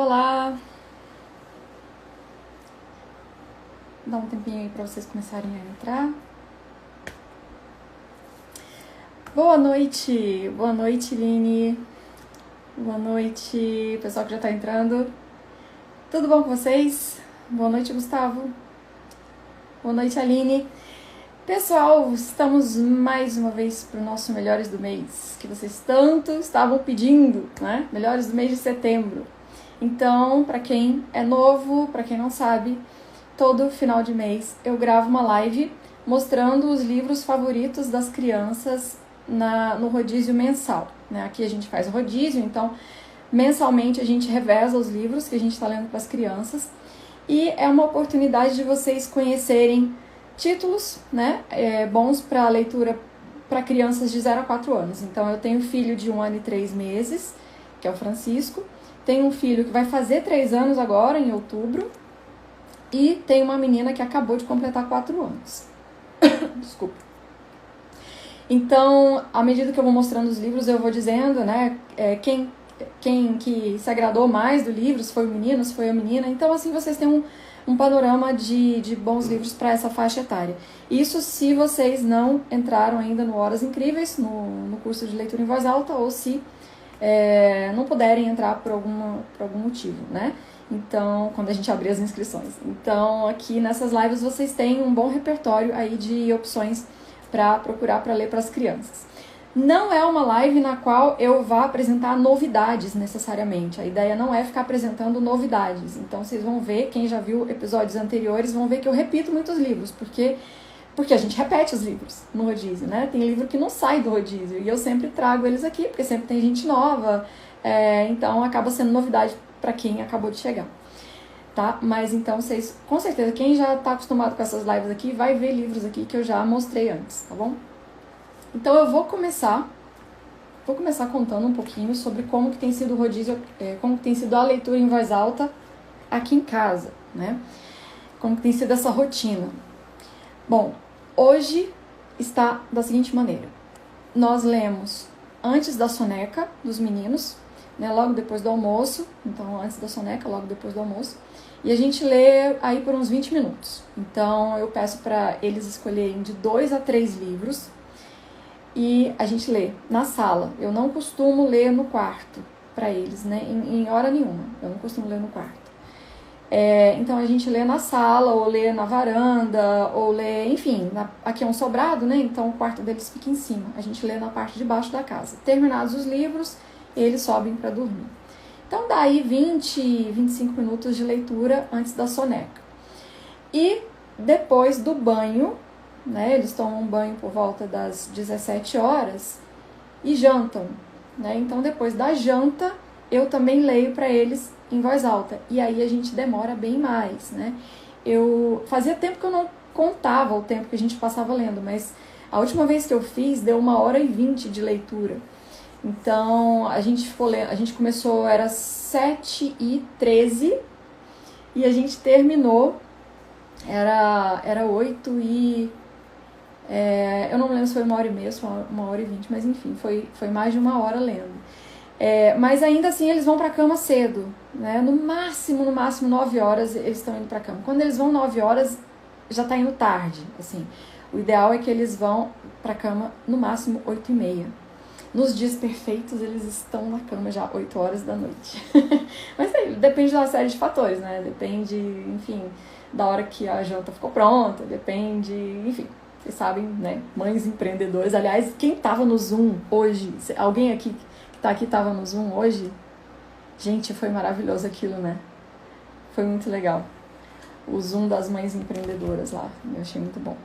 Olá! Dá um tempinho aí para vocês começarem a entrar. Boa noite, Line. Boa noite, pessoal que já tá entrando. Tudo bom com vocês? Boa noite, Gustavo. Boa noite, Aline. Pessoal, estamos mais uma vez para o nosso Melhores do Mês, que vocês tanto estavam pedindo, né? Melhores do mês de setembro. Então, para quem é novo, para quem não sabe, todo final de mês eu gravo uma live mostrando os livros favoritos das crianças no rodízio mensal, né? Aqui a gente faz o rodízio, então mensalmente a gente reveza os livros que a gente está lendo para as crianças e é uma oportunidade de vocês conhecerem títulos, né, bons para leitura para crianças de 0 a 4 anos. Então eu tenho um filho de 1 ano e 3 meses, que é o Francisco, tenho um filho que vai fazer 3 anos agora, em outubro, e tem uma menina que acabou de completar 4 anos. Desculpa. Então, à medida que eu vou mostrando os livros, eu vou dizendo, né, quem que se agradou mais do livro, se foi o menino, se foi a menina. Então, assim, vocês têm um panorama de bons livros para essa faixa etária. Isso se vocês não entraram ainda no Horas Incríveis, no curso de leitura em voz alta, ou se não puderem entrar por algum motivo, né? Então, quando a gente abrir as inscrições. Então, aqui nessas lives vocês têm um bom repertório aí de opções para procurar para ler para as crianças. Não é uma live na qual eu vá apresentar novidades necessariamente. A ideia não é ficar apresentando novidades. Então, vocês vão ver, quem já viu episódios anteriores, vão ver que eu repito muitos livros, porque a gente repete os livros no rodízio, né? Tem livro que não sai do rodízio e eu sempre trago eles aqui, porque sempre tem gente nova, então acaba sendo novidade para quem acabou de chegar, tá? Mas então vocês, com certeza, quem já tá acostumado com essas lives aqui, vai ver livros aqui que eu já mostrei antes, tá bom? Então eu vou começar contando um pouquinho sobre como que tem sido o rodízio, como que tem sido a leitura em voz alta aqui em casa, né? Como que tem sido essa rotina. Bom, hoje está da seguinte maneira. Nós lemos antes da soneca dos meninos, né, logo depois do almoço, então antes da soneca, logo depois do almoço, e a gente lê aí por uns 20 minutos. Então eu peço para eles escolherem de 2 a 3 livros e a gente lê na sala. Eu não costumo ler no quarto para eles, né, em hora nenhuma, eu não costumo ler no quarto. Então a gente lê na sala, ou lê na varanda, ou lê, enfim, aqui é um sobrado, né? Então o quarto deles fica em cima. A gente lê na parte de baixo da casa. Terminados os livros, eles sobem para dormir. Então dá aí 20, 25 minutos de leitura antes da soneca. E depois do banho, né? Eles tomam um banho por volta das 17 horas e jantam, né? Então depois da janta, eu também leio para eles em voz alta, e aí a gente demora bem mais, né? Fazia tempo que eu não contava o tempo que a gente passava lendo, mas a última vez que eu fiz deu 1h20 de leitura. Então a gente começou, era 7h13 e a gente terminou, era 8h. Eu não lembro se foi 1h30 ou se foi 1h20, mas enfim, foi mais de 1 hora lendo. Mas ainda assim eles vão para a cama cedo, né? No máximo 9 horas eles estão indo para a cama. Quando eles vão 9 horas, já está indo tarde, assim. O ideal é que eles vão para a cama no máximo 8h30. Nos dias perfeitos eles estão na cama já 8 horas da noite. Mas depende de uma série de fatores, né? Depende, enfim, da hora que a janta ficou pronta, depende, enfim. Vocês sabem, né? Mães empreendedoras. Aliás, quem estava no Zoom hoje, alguém aqui tava no Zoom hoje, gente, foi maravilhoso aquilo, né? Foi muito legal. O Zoom das mães empreendedoras lá, eu achei muito bom.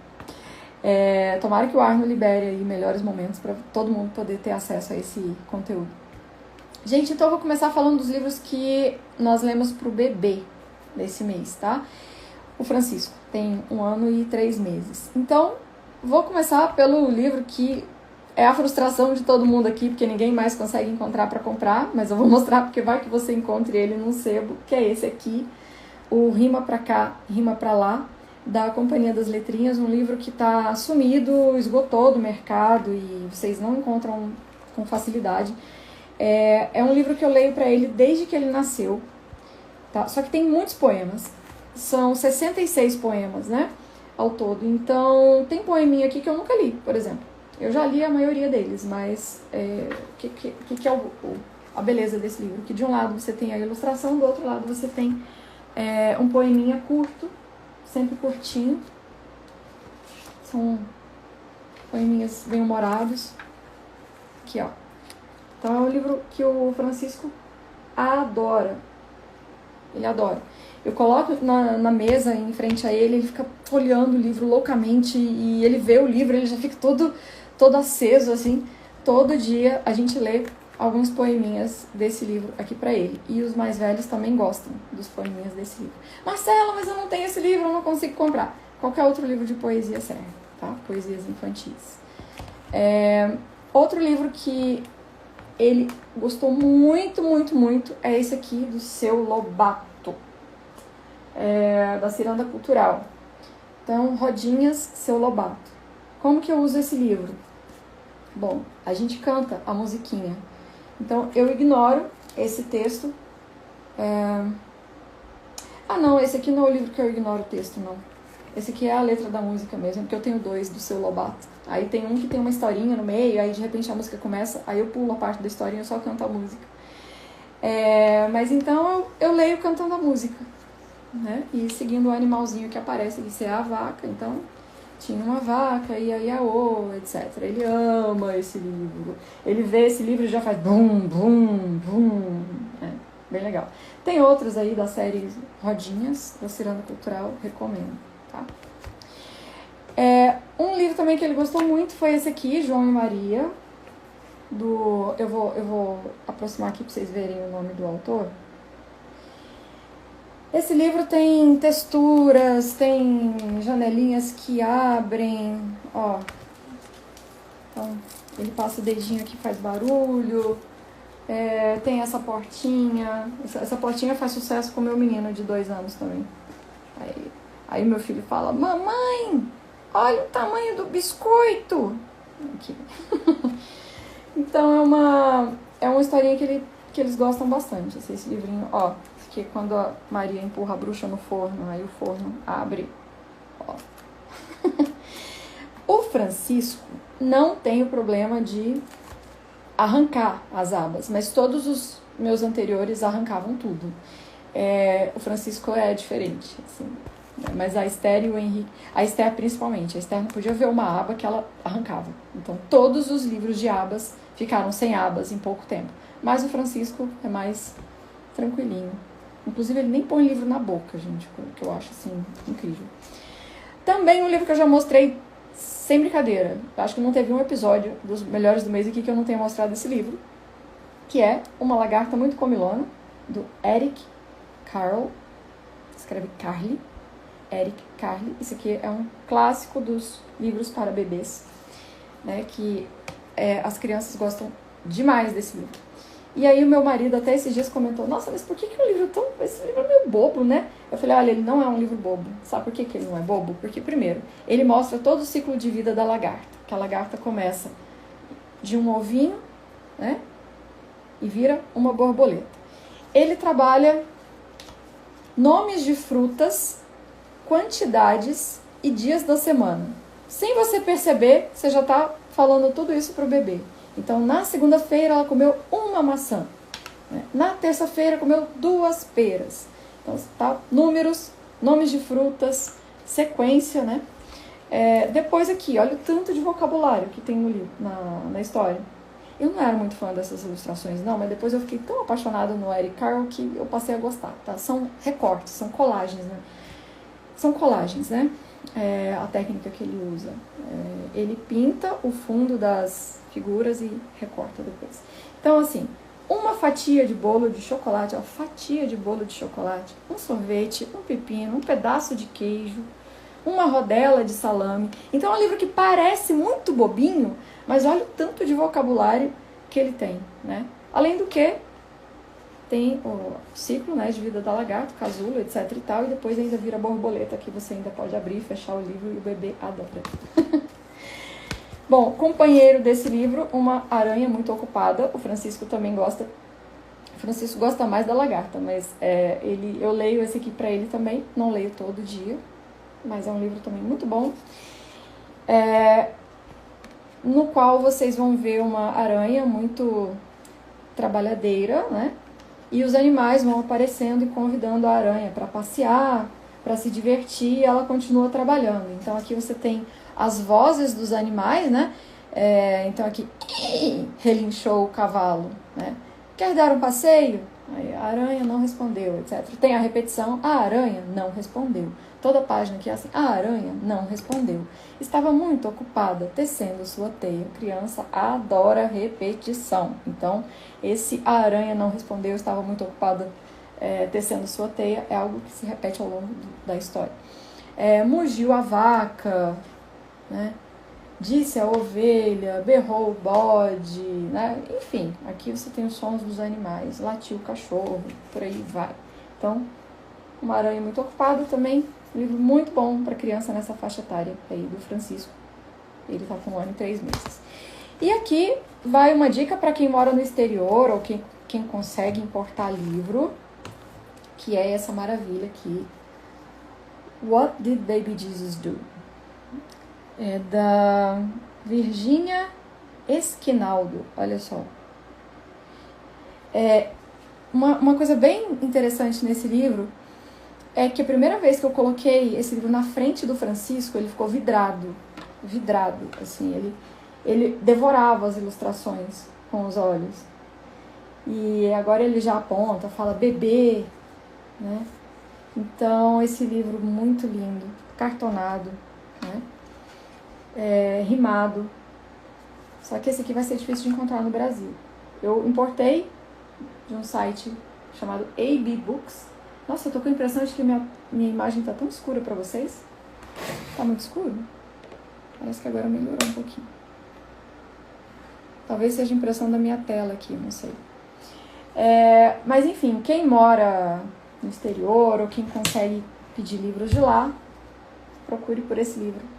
Tomara que o Arno libere aí melhores momentos para todo mundo poder ter acesso a esse conteúdo. Gente, então eu vou começar falando dos livros que nós lemos pro bebê desse mês, tá? O Francisco tem 1 ano e 3 meses. Então, vou começar pelo livro que é a frustração de todo mundo aqui, porque ninguém mais consegue encontrar para comprar, mas eu vou mostrar porque vai que você encontre ele num sebo, que é esse aqui, o Rima Pra Cá, Rima Pra Lá, da Companhia das Letrinhas, um livro que está sumido, esgotou do mercado e vocês não encontram com facilidade. É um livro que eu leio para ele desde que ele nasceu. tá? Só que tem muitos poemas. São 66 poemas, né? Ao todo. Então, tem poeminha aqui que eu nunca li, por exemplo. Eu já li a maioria deles, mas o que é a beleza desse livro? Que de um lado você tem a ilustração, do outro lado você tem um poeminha curto, sempre curtinho. São poeminhas bem-humorados. Aqui, ó. Então é um livro que o Francisco adora. Ele adora. Eu coloco na mesa em frente a ele, ele fica folheando o livro loucamente e ele vê o livro, ele já fica todo aceso, assim. Todo dia a gente lê alguns poeminhas desse livro aqui pra ele. E os mais velhos também gostam dos poeminhas desse livro. Marcela, mas eu não tenho esse livro, eu não consigo comprar. Qualquer outro livro de poesia serve, tá? Poesias infantis. Outro livro que ele gostou muito, muito, muito é esse aqui, do Seu Lobato. Da Ciranda Cultural. Então, Rodinhas, Seu Lobato. Como que eu uso esse livro? Bom, a gente canta a musiquinha. Então, eu ignoro esse texto. Não, esse aqui não é o livro que eu ignoro o texto, não. Esse aqui é a letra da música mesmo, porque eu tenho 2 do Seu Lobato. Aí tem um que tem uma historinha no meio, aí de repente a música começa, aí eu pulo a parte da historinha e só canto a música. Mas então eu leio cantando a música, né? E seguindo o animalzinho que aparece, que é a vaca. Então, tinha uma vaca, iaiaô, etc. Ele ama esse livro. Ele vê esse livro e já faz bum, bum, bum. Bem legal. Tem outros aí da série Rodinhas, da Ciranda Cultural, recomendo, tá? Um livro também que ele gostou muito foi esse aqui, João e Maria. Eu vou aproximar aqui para vocês verem o nome do autor. Esse livro tem texturas, tem janelinhas que abrem, ó. Então, ele passa o dedinho aqui, faz barulho. Tem essa portinha. Essa portinha faz sucesso com o meu menino de 2 anos também. Aí meu filho fala, mamãe, olha o tamanho do biscoito. Aqui. Então é uma historinha que eles gostam bastante, esse livrinho, ó. Que quando a Maria empurra a bruxa no forno, aí o forno abre, ó. O Francisco não tem o problema de arrancar as abas, mas todos os meus anteriores arrancavam tudo. O Francisco é diferente, assim, mas a Esther e o Henrique, a Esther principalmente, a Esther não podia ver uma aba que ela arrancava. Então todos os livros de abas ficaram sem abas em pouco tempo, mas o Francisco é mais tranquilinho. Inclusive, ele nem põe livro na boca, gente, que eu acho, assim, incrível. Também um livro que eu já mostrei sem brincadeira. Acho que não teve um episódio dos Melhores do Mês aqui que eu não tenha mostrado esse livro, que é Uma Lagarta Muito Comilona, do Eric Carle. Escreve Carle. Eric Carle. Esse aqui é um clássico dos livros para bebês, né, que as crianças demais desse livro. E aí o meu marido até esses dias comentou, nossa, mas por que o livro esse livro é meio bobo, né? Eu falei, olha, ele não é um livro bobo. Sabe por que ele não é bobo? Porque, primeiro, ele mostra todo o ciclo de vida da lagarta. Que a lagarta começa de um ovinho, né? E vira uma borboleta. Ele trabalha nomes de frutas, quantidades e dias da semana. Sem você perceber, você já está falando tudo isso para o bebê. Então, na segunda-feira, ela comeu uma maçã. Né? Na terça-feira, comeu 2 peras. Então, tá? Números, nomes de frutas, sequência, né? Depois aqui, olha o tanto de vocabulário que tem no livro, na história. Eu não era muito fã dessas ilustrações, não, mas depois eu fiquei tão apaixonada no Eric Carle que eu passei a gostar, tá? São recortes, são colagens, né? São colagens, né? A técnica que ele usa. Ele pinta o fundo das figuras e recorta depois. Então, assim, uma fatia de bolo de chocolate, fatia de bolo de chocolate, um sorvete, um pepino, um pedaço de queijo, uma rodela de salame. Então, é um livro que parece muito bobinho, mas olha o tanto de vocabulário que ele tem, né? Além do que, tem o ciclo, né, de vida da lagarta, casulo, etc e tal, e depois ainda vira borboleta, que você ainda pode abrir, fechar o livro e o bebê adora. Bom, companheiro desse livro, Uma Aranha Muito Ocupada. O Francisco também gosta. Francisco gosta mais da lagarta, mas eu leio esse aqui para ele também, não leio todo dia, mas é um livro também muito bom, no qual vocês vão ver uma aranha muito trabalhadeira, né? E os animais vão aparecendo e convidando a aranha para passear, para se divertir, e ela continua trabalhando. Então aqui você tem as vozes dos animais, né? Então aqui relinchou o cavalo, né? Quer dar um passeio? Aí, a aranha não respondeu, etc. Tem a repetição, a aranha não respondeu. Toda página aqui é assim, a aranha não respondeu. Estava muito ocupada tecendo sua teia. Criança adora repetição. Então, esse a aranha não respondeu, estava muito ocupada tecendo sua teia, é algo que se repete ao longo da história. Mugiu a vaca, né? Disse a ovelha, berrou o bode, né? Enfim, aqui você tem os sons dos animais, latiu o cachorro, por aí vai. Então, uma aranha muito ocupada também, um livro muito bom para criança nessa faixa etária aí do Francisco. Ele está com 1 ano e 3 meses. E aqui vai uma dica para quem mora no exterior ou quem consegue importar livro, que é essa maravilha aqui. What Did Baby Jesus Do? É da Virginia Esquinaldo, olha só. Uma coisa bem interessante nesse livro é que a primeira vez que eu coloquei esse livro na frente do Francisco, ele ficou vidrado, assim, ele devorava as ilustrações com os olhos. E agora ele já aponta, fala bebê, né? Então, esse livro muito lindo, cartonado, né? Rimado. Só que esse aqui vai ser difícil de encontrar no Brasil. Eu importei de um site chamado AB Books. Nossa, eu tô com a impressão de que minha imagem tá tão escura pra vocês. Tá muito escuro? Parece que agora melhorou um pouquinho. Talvez seja impressão da minha tela aqui, não sei. Mas enfim, quem mora no exterior ou quem consegue pedir livros de lá, procure por esse livro.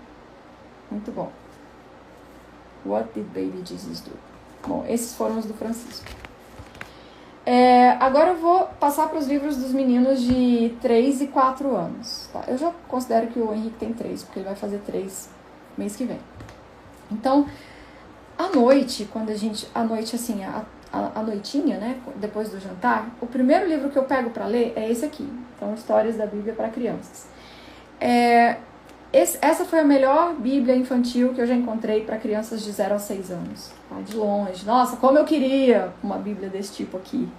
Muito bom. What Did Baby Jesus Do? Bom, esses foram os do Francisco. Agora eu vou passar para os livros dos meninos de 3 e 4 anos. Tá? Eu já considero que o Henrique tem 3, porque ele vai fazer 3 mês que vem. Então, à noite, quando a noite assim, a noitinha, né, depois do jantar, o primeiro livro que eu pego para ler é esse aqui. Então, Histórias da Bíblia para Crianças. Essa foi a melhor Bíblia infantil que eu já encontrei para crianças de 0 a 6 anos. Tá? De longe. Nossa, como eu queria uma Bíblia desse tipo aqui.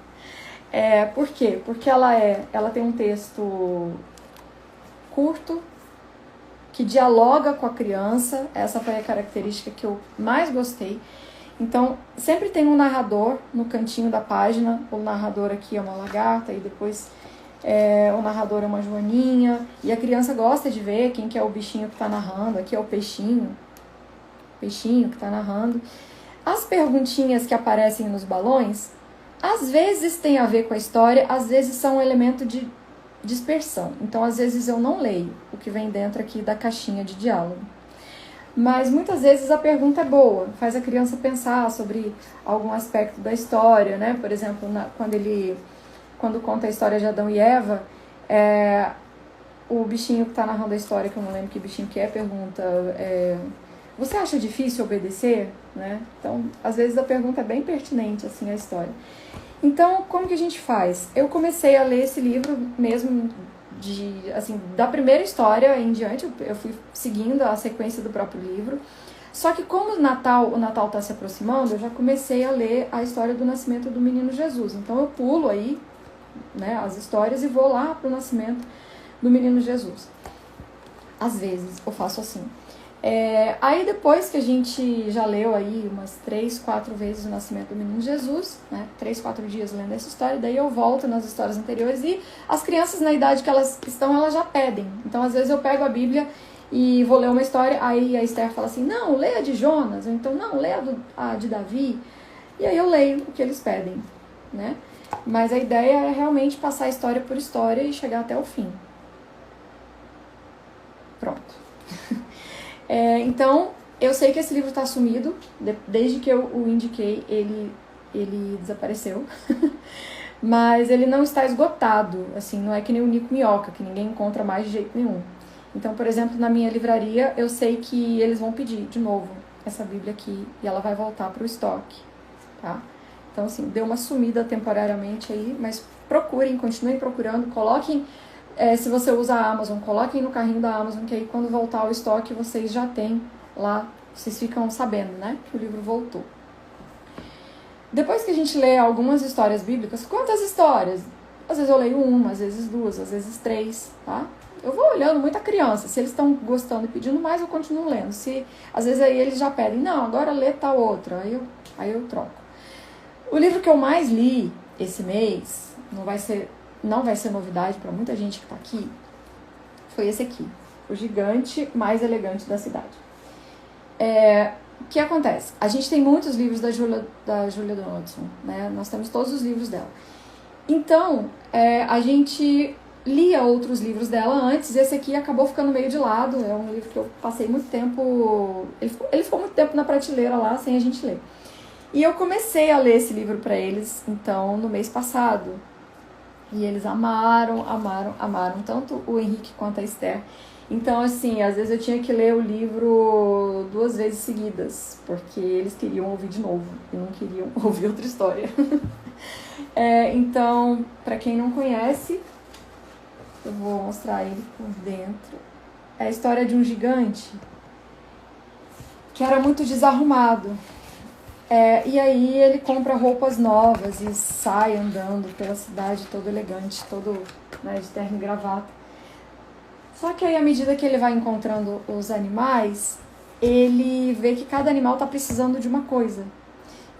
Por quê? Porque ela tem um texto curto, que dialoga com a criança. Essa foi a característica que eu mais gostei. Então, sempre tem um narrador no cantinho da página. O narrador aqui é uma lagarta e depois... o narrador é uma joaninha, e a criança gosta de ver quem que é o bichinho que está narrando. Aqui é o peixinho que está narrando. As perguntinhas que aparecem nos balões, às vezes tem a ver com a história, às vezes são um elemento de dispersão. Então, às vezes eu não leio o que vem dentro aqui da caixinha de diálogo. Mas muitas vezes a pergunta é boa, faz a criança pensar sobre algum aspecto da história, né? Por exemplo, quando conta a história de Adão e Eva, o bichinho que está narrando a história, que eu não lembro que bichinho que pergunta, você acha difícil obedecer? Né? Então, às vezes a pergunta é bem pertinente assim, à história. Então, como que a gente faz? Eu comecei a ler esse livro mesmo da primeira história em diante, eu fui seguindo a sequência do próprio livro. Só que como o Natal está se aproximando, eu já comecei a ler a história do nascimento do menino Jesus. Então eu pulo aí, né, as histórias e vou lá para o nascimento do menino Jesus. Às vezes eu faço assim. Aí depois que a gente já leu aí umas 3, 4 vezes o nascimento do menino Jesus, né, 3, 4 dias lendo essa história, daí eu volto nas histórias anteriores e as crianças na idade que elas estão, elas já pedem. Então às vezes eu pego a Bíblia e vou ler uma história, aí a Esther fala assim, não, lê a de Jonas, ou então não, lê a de Davi, e aí eu leio o que eles pedem, né? Mas a ideia é realmente passar história por história e chegar até o fim. Pronto. Então, eu sei que esse livro está sumido, desde que eu o indiquei, ele desapareceu. mas ele não está esgotado, assim, não é que nem o Nico Minhoca, que ninguém encontra mais de jeito nenhum. Então, por exemplo, na minha livraria, eu sei que eles vão pedir de novo essa Bíblia aqui e ela vai voltar para o estoque, tá? Então, assim, deu uma sumida temporariamente aí, mas procurem, continuem procurando, coloquem, se você usa a Amazon, coloquem no carrinho da Amazon, que aí quando voltar ao estoque vocês já têm lá, vocês ficam sabendo, né, que o livro voltou. Depois que a gente lê algumas histórias bíblicas, quantas histórias? Às vezes eu leio uma, às vezes duas, às vezes três, tá? Eu vou olhando muita criança, se eles estão gostando e pedindo mais, eu continuo lendo. Se às vezes aí eles já pedem, não, agora lê tal outra, aí eu troco. O livro que eu mais li esse mês, não vai ser novidade para muita gente que está aqui, foi esse aqui, O Gigante Mais Elegante da Cidade. O que acontece? A gente tem muitos livros da Julia Donaldson, né? Nós temos todos os livros dela. Então, a gente lia outros livros dela antes, e esse aqui acabou ficando meio de lado, é um livro que eu passei muito tempo, ele ficou muito tempo na prateleira lá, sem a gente ler. E eu comecei a ler esse livro para eles, então, no mês passado. E eles amaram, tanto o Henrique quanto a Esther. Então, assim, às vezes eu tinha que ler o livro 2 vezes seguidas, porque eles queriam ouvir de novo e não queriam ouvir outra história. Então, para quem não conhece, eu vou mostrar ele por dentro. É a história de um gigante que era muito desarrumado. E aí ele compra roupas novas e sai andando pela cidade todo elegante, todo, né, de terno e gravata. Só que aí, à medida que ele vai encontrando os animais, ele vê que cada animal está precisando de uma coisa.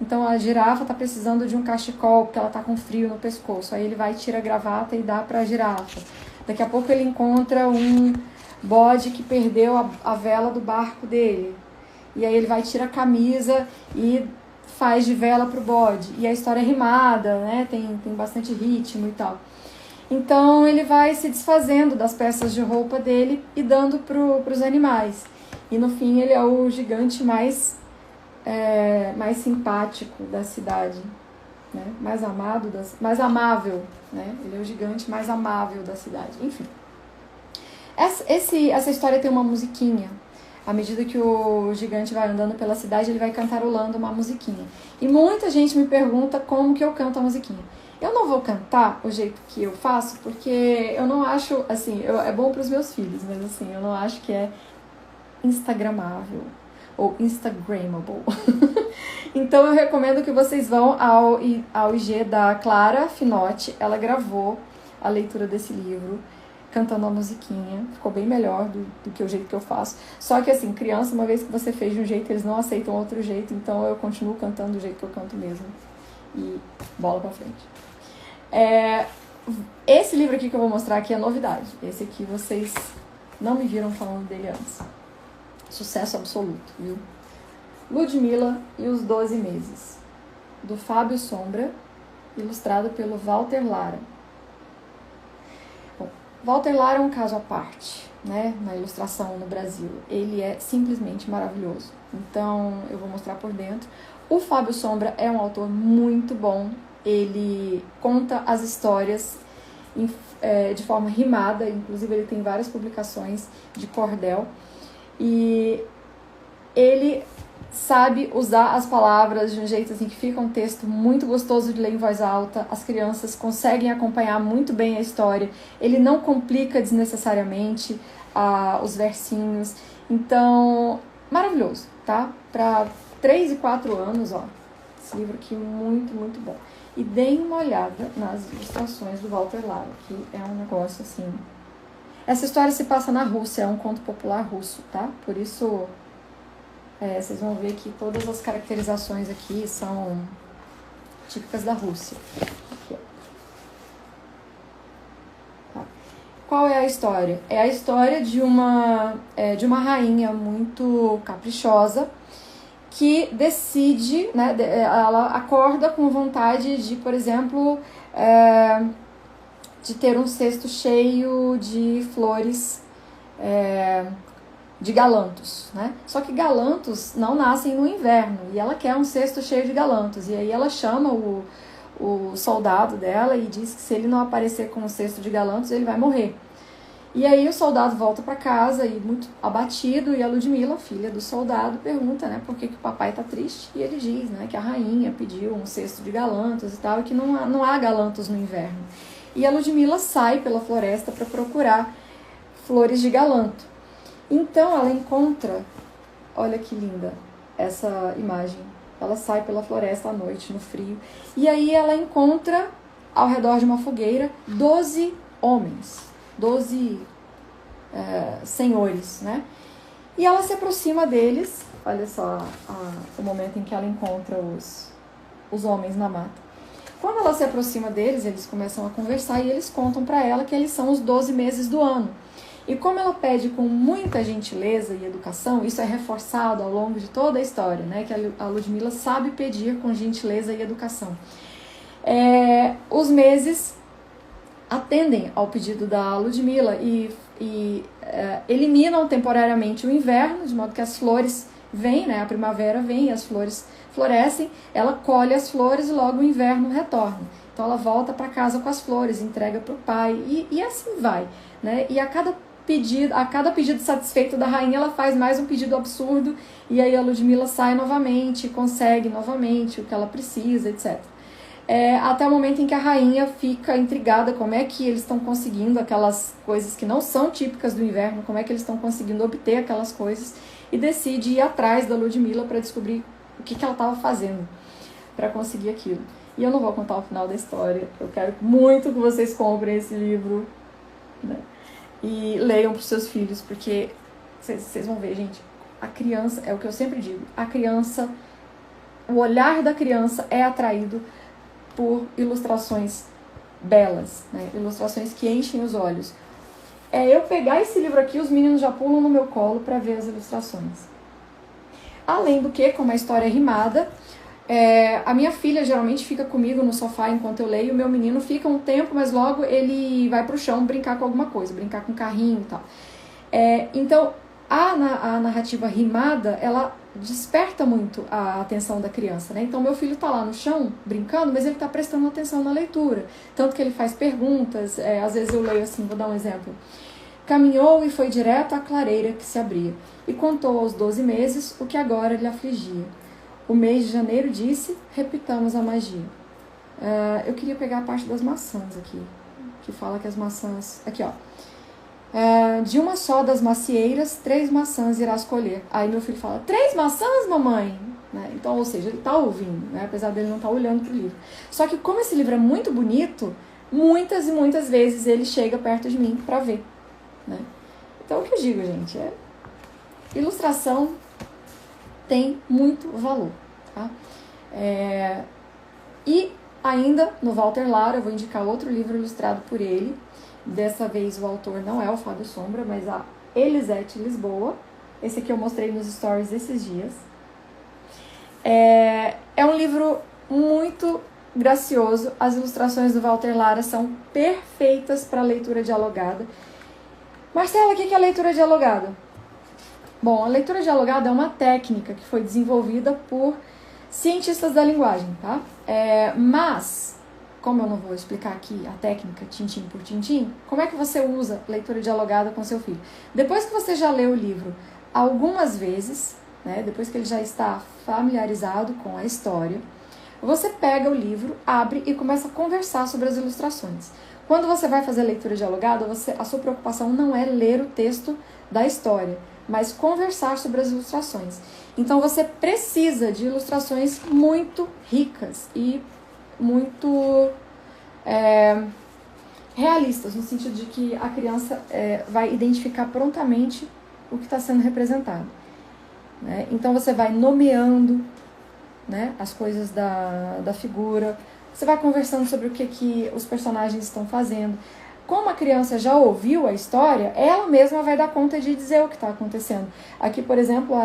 Então a girafa está precisando de um cachecol, porque ela está com frio no pescoço. Aí ele vai, tira a gravata e dá para a girafa. Daqui a pouco ele encontra um bode que perdeu a vela do barco dele. E aí ele vai, tira a camisa e faz de vela pro bode. E a história é rimada, né? Tem bastante ritmo e tal. Então ele vai se desfazendo das peças de roupa dele e dando pros animais. E no fim ele é o gigante mais simpático da cidade, né? Mais amável, né? Ele é o gigante mais amável da cidade. Enfim. Essa história tem uma musiquinha. À medida que o gigante vai andando pela cidade, ele vai cantarolando uma musiquinha. E muita gente me pergunta como que eu canto a musiquinha. Eu não vou cantar o jeito que eu faço, porque eu não acho, assim, é bom para os meus filhos, mas assim, eu não acho que é instagramável ou instagrammable. Então eu recomendo que vocês vão ao IG da Clara Finotti. Ela gravou a leitura desse livro, cantando a musiquinha, ficou bem melhor do que o jeito que eu faço. Só que assim, criança, uma vez que você fez de um jeito, eles não aceitam outro jeito, então eu continuo cantando do jeito que eu canto mesmo. E bola pra frente. Esse livro aqui que eu vou mostrar aqui é novidade. Esse aqui vocês não me viram falando dele antes. Sucesso absoluto, viu? Ludmilla e os 12 Meses, do Fábio Sombra, ilustrado pelo Walter Lara. Walter Lara é um caso à parte, né, na ilustração no Brasil. Ele é simplesmente maravilhoso. Então, eu vou mostrar por dentro. O Fábio Sombra é um autor muito bom. Ele conta as histórias de forma rimada. Inclusive, ele tem várias publicações de cordel. E ele sabe usar as palavras de um jeito assim que fica um texto muito gostoso de ler em voz alta. As crianças conseguem acompanhar muito bem a história. Ele não complica desnecessariamente os versinhos. Então, maravilhoso, tá? Para 3 e 4 anos, ó. Esse livro aqui muito, muito bom. E deem uma olhada nas ilustrações do Walter Lara, que é um negócio assim... Essa história se passa na Rússia, é um conto popular russo, tá? Por isso... vocês vão ver que todas as caracterizações aqui são típicas da Rússia. Aqui, tá. Qual é a história? É a história de uma rainha muito caprichosa que decide, né, ela acorda com vontade de, por exemplo, de ter um cesto cheio de flores de galantos, né? Só que galantos não nascem no inverno e ela quer um cesto cheio de galantos. E aí ela chama o soldado dela e diz que se ele não aparecer com um cesto de galantos, ele vai morrer. E aí o soldado volta para casa e muito abatido, e a Ludmila, filha do soldado, pergunta, né, por que o papai tá triste, e ele diz, né, que a rainha pediu um cesto de galantos e tal, e que não há galantos no inverno. E a Ludmila sai pela floresta para procurar flores de galanto. Então ela encontra, olha que linda essa imagem, ela sai pela floresta à noite, no frio, e aí ela encontra, ao redor de uma fogueira, 12 homens, 12 senhores, né? E ela se aproxima deles, olha só o momento em que ela encontra os homens na mata. Quando ela se aproxima deles, eles começam a conversar e eles contam para ela que eles são os 12 meses do ano. E como ela pede com muita gentileza e educação, isso é reforçado ao longo de toda a história, né? Que a Ludmila sabe pedir com gentileza e educação. Os meses atendem ao pedido da Ludmila e eliminam temporariamente o inverno, de modo que as flores vêm, né? A primavera vem e as flores florescem, ela colhe as flores e logo o inverno retorna. Então ela volta para casa com as flores, entrega para o pai e assim vai, né? E a cada pedido satisfeito da rainha, ela faz mais um pedido absurdo e aí a Ludmila sai novamente, consegue novamente o que ela precisa, etc. Até o momento em que a rainha fica intrigada como é que eles estão conseguindo aquelas coisas que não são típicas do inverno, como é que eles estão conseguindo obter aquelas coisas, e decide ir atrás da Ludmila para descobrir o que ela estava fazendo para conseguir aquilo. E eu não vou contar o final da história, eu quero muito que vocês comprem esse livro, né? E leiam para os seus filhos, porque vocês vão ver, gente, a criança, é o que eu sempre digo, o olhar da criança é atraído por ilustrações belas, né? Ilustrações que enchem os olhos. Eu pegar esse livro aqui, os meninos já pulam no meu colo para ver as ilustrações. Além do que, como a história é rimada, a minha filha geralmente fica comigo no sofá enquanto eu leio, o meu menino fica um tempo, mas logo ele vai pro chão brincar com alguma coisa, brincar com carrinho e tal. Então, a narrativa rimada, ela desperta muito a atenção da criança, né? Então, meu filho tá lá no chão, brincando, mas ele tá prestando atenção na leitura. Tanto que ele faz perguntas, às vezes eu leio assim, vou dar um exemplo. Caminhou e foi direto à clareira que se abria, e contou aos 12 meses o que agora lhe afligia. O mês de janeiro disse, repitamos a magia. Eu queria pegar a parte das maçãs aqui, que fala que as maçãs... Aqui, ó. De uma só das macieiras, 3 maçãs irás colher. Aí meu filho fala, 3 maçãs, mamãe? Né? Então, ou seja, ele está ouvindo, né? Apesar dele não estar olhando para o livro. Só que como esse livro é muito bonito, muitas e muitas vezes ele chega perto de mim para ver. Né? Então, o que eu digo, gente, ilustração tem muito valor. Tá? E ainda, no Walter Lara, eu vou indicar outro livro ilustrado por ele. Dessa vez o autor não é o Fábio Sombra, mas a Elisete Lisboa. Esse aqui eu mostrei nos stories esses dias. É um livro muito gracioso. As ilustrações do Walter Lara são perfeitas para leitura dialogada. Marcela, o que é a leitura dialogada? Bom, a leitura dialogada é uma técnica que foi desenvolvida por cientistas da linguagem, tá? Mas, como eu não vou explicar aqui a técnica tintim por tintim, como é que você usa leitura dialogada com seu filho? Depois que você já leu o livro algumas vezes, né, depois que ele já está familiarizado com a história, você pega o livro, abre e começa a conversar sobre as ilustrações. Quando você vai fazer leitura dialogada, a sua preocupação não é ler o texto da história, mas conversar sobre as ilustrações. Então você precisa de ilustrações muito ricas e muito realistas, no sentido de que a criança vai identificar prontamente o que está sendo representado. Né? Então você vai nomeando, né, as coisas da figura, você vai conversando sobre o que os personagens estão fazendo. Como a criança já ouviu a história, ela mesma vai dar conta de dizer o que está acontecendo. Aqui, por exemplo,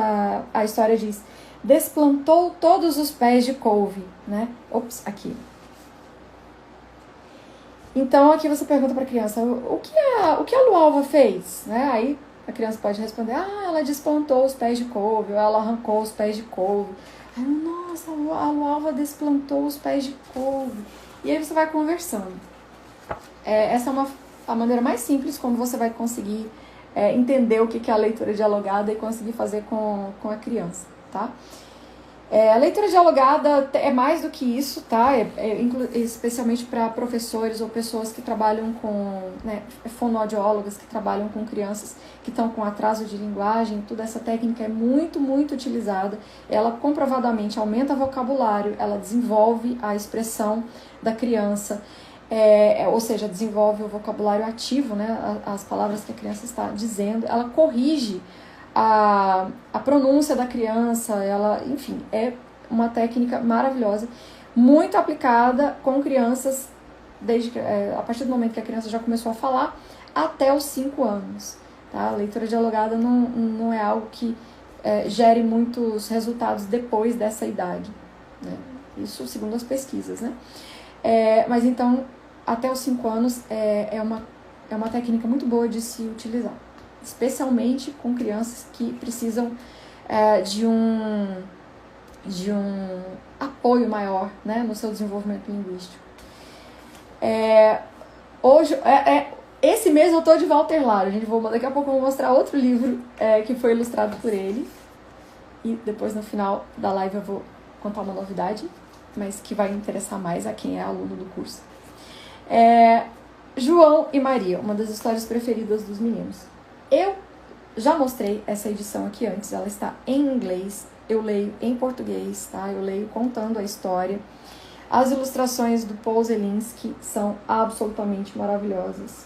a história diz: desplantou todos os pés de couve, né? Ops, aqui. Então, aqui você pergunta para a criança, o que a Lualva fez? Né? Aí a criança pode responder, ela desplantou os pés de couve, ou ela arrancou os pés de couve. Aí, nossa, a lualva desplantou os pés de couve. E aí você vai conversando. Essa é a maneira mais simples como você vai conseguir entender o que é a leitura dialogada e conseguir fazer com a criança, tá? A leitura dialogada é mais do que isso, tá? Especialmente para professores ou pessoas que trabalham com, né, fonoaudiólogas, que trabalham com crianças que estão com atraso de linguagem. Toda essa técnica é muito, muito utilizada. Ela comprovadamente aumenta o vocabulário, ela desenvolve a expressão da criança, ou seja, desenvolve o vocabulário ativo, né? As palavras que a criança está dizendo. Ela corrige a pronúncia da criança, enfim, é uma técnica maravilhosa, muito aplicada com crianças, a partir do momento que a criança já começou a falar, até os 5 anos. Tá? A leitura dialogada não é algo que gere muitos resultados depois dessa idade, né? Isso segundo as pesquisas, né? Mas então, até os 5 anos é uma técnica muito boa de se utilizar, especialmente com crianças que precisam de um apoio maior, né, no seu desenvolvimento linguístico. Hoje, esse mês eu estou de Walter Lara. Daqui a pouco eu vou mostrar outro livro que foi ilustrado por ele. E depois, no final da live, eu vou contar uma novidade, mas que vai interessar mais a quem é aluno do curso. João e Maria, uma das histórias preferidas dos meninos. Eu já mostrei essa edição aqui antes, ela está em inglês, eu leio em português, tá? Eu leio contando a história. As ilustrações do Paul Zelinsky são absolutamente maravilhosas.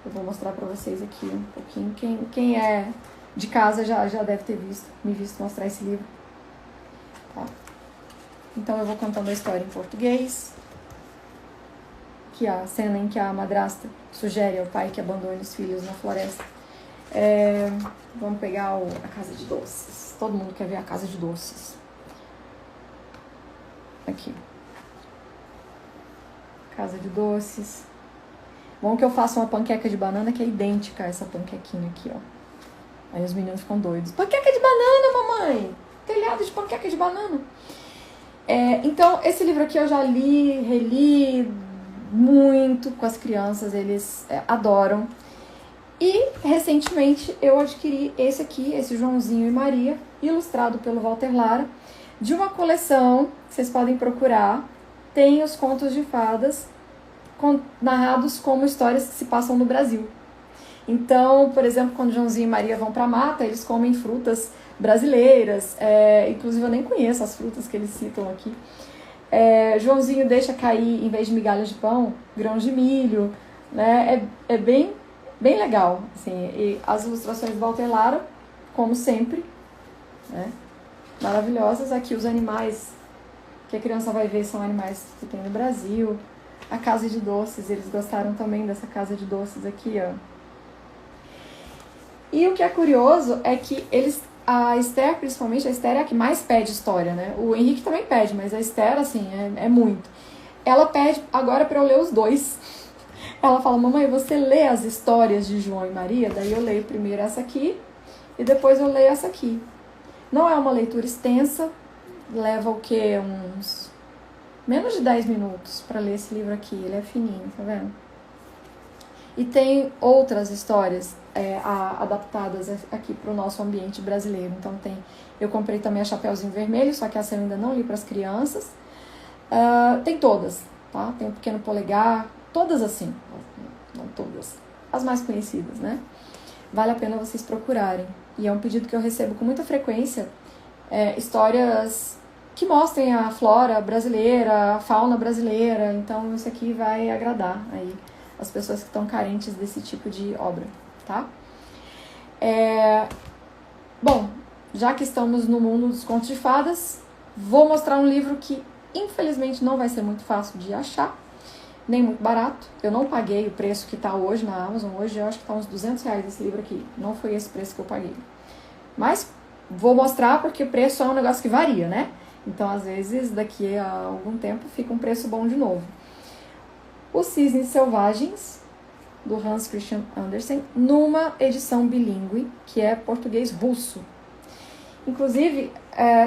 Eu vou mostrar para vocês aqui um pouquinho. Quem é de casa já deve ter me visto mostrar esse livro. Tá? Então eu vou contando a história em português. Que é a cena em que a madrasta sugere ao pai que abandone os filhos na floresta. Vamos pegar a casa de doces. Todo mundo quer ver a casa de doces. Aqui. Casa de doces. Bom que eu faço uma panqueca de banana que é idêntica a essa panquequinha aqui, ó. Aí os meninos ficam doidos. Panqueca de banana, mamãe! Telhado de panqueca de banana. Então, esse livro aqui eu já li, reli muito com as crianças. Eles adoram. E, recentemente, eu adquiri esse aqui, esse Joãozinho e Maria, ilustrado pelo Walter Lara, de uma coleção que vocês podem procurar. Tem os contos de fadas narrados como histórias que se passam no Brasil. Então, por exemplo, quando Joãozinho e Maria vão para a mata, eles comem frutas brasileiras. Inclusive, eu nem conheço as frutas que eles citam aqui. Joãozinho deixa cair, em vez de migalhas de pão, grãos de milho. Né? É bem legal. Assim, e as ilustrações do Walter Lara, como sempre, né? Maravilhosas. Aqui os animais que a criança vai ver são animais que tem no Brasil. A casa de doces, eles gostaram também dessa casa de doces aqui, ó. E o que é curioso é que a Esther, principalmente, a Esther é a que mais pede história, né? O Henrique também pede, mas a Esther, assim, é muito. Ela pede agora para eu ler os dois. Ela fala, mamãe, você lê as histórias de João e Maria? Daí eu leio primeiro essa aqui e depois eu leio essa aqui. Não é uma leitura extensa, leva o quê? Uns menos de 10 minutos para ler esse livro aqui. Ele é fininho, tá vendo? E tem outras histórias adaptadas aqui para o nosso ambiente brasileiro. Então eu comprei também a Chapeuzinho Vermelho, só que essa eu ainda não li para as crianças. Tem todas, tá? Tem o Pequeno Polegar, todas assim, não todas, as mais conhecidas, né? Vale a pena vocês procurarem. E é um pedido que eu recebo com muita frequência, histórias que mostrem a flora brasileira, a fauna brasileira. Então isso aqui vai agradar aí as pessoas que estão carentes desse tipo de obra, tá? Bom, já que estamos no mundo dos contos de fadas, vou mostrar um livro que infelizmente não vai ser muito fácil de achar, nem muito barato. Eu não paguei o preço que está hoje na Amazon. Hoje eu acho que está uns R$200 esse livro aqui. Não foi esse preço que eu paguei. Mas vou mostrar porque o preço é um negócio que varia, né? Então, às vezes, daqui a algum tempo, fica um preço bom de novo. Os Cisnes Selvagens, do Hans Christian Andersen, numa edição bilíngue, que é português-russo. Inclusive,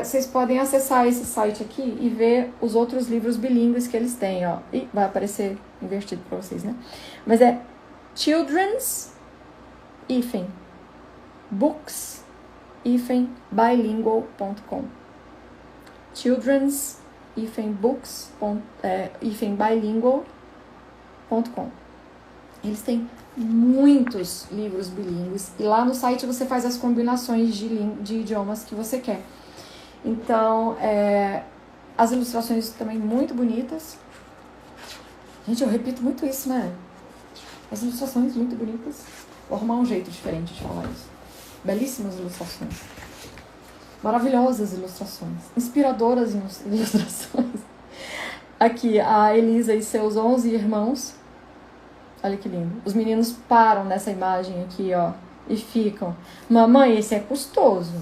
vocês podem acessar esse site aqui e ver os outros livros bilíngues que eles têm, ó. E vai aparecer invertido para vocês, né? Mas é children's books bilingual.com. children's books bilingual.com. Eles têm muitos livros bilíngues e lá no site você faz as combinações de idiomas que você quer. Então, as ilustrações também muito bonitas. Gente, eu repito muito isso, né? As ilustrações muito bonitas. Vou arrumar um jeito diferente de falar isso. Belíssimas ilustrações. Maravilhosas ilustrações. Inspiradoras ilustrações. Aqui, a Elisa e seus 11 irmãos. Olha que lindo. Os meninos param nessa imagem aqui, ó. E ficam. Mamãe, esse é custoso.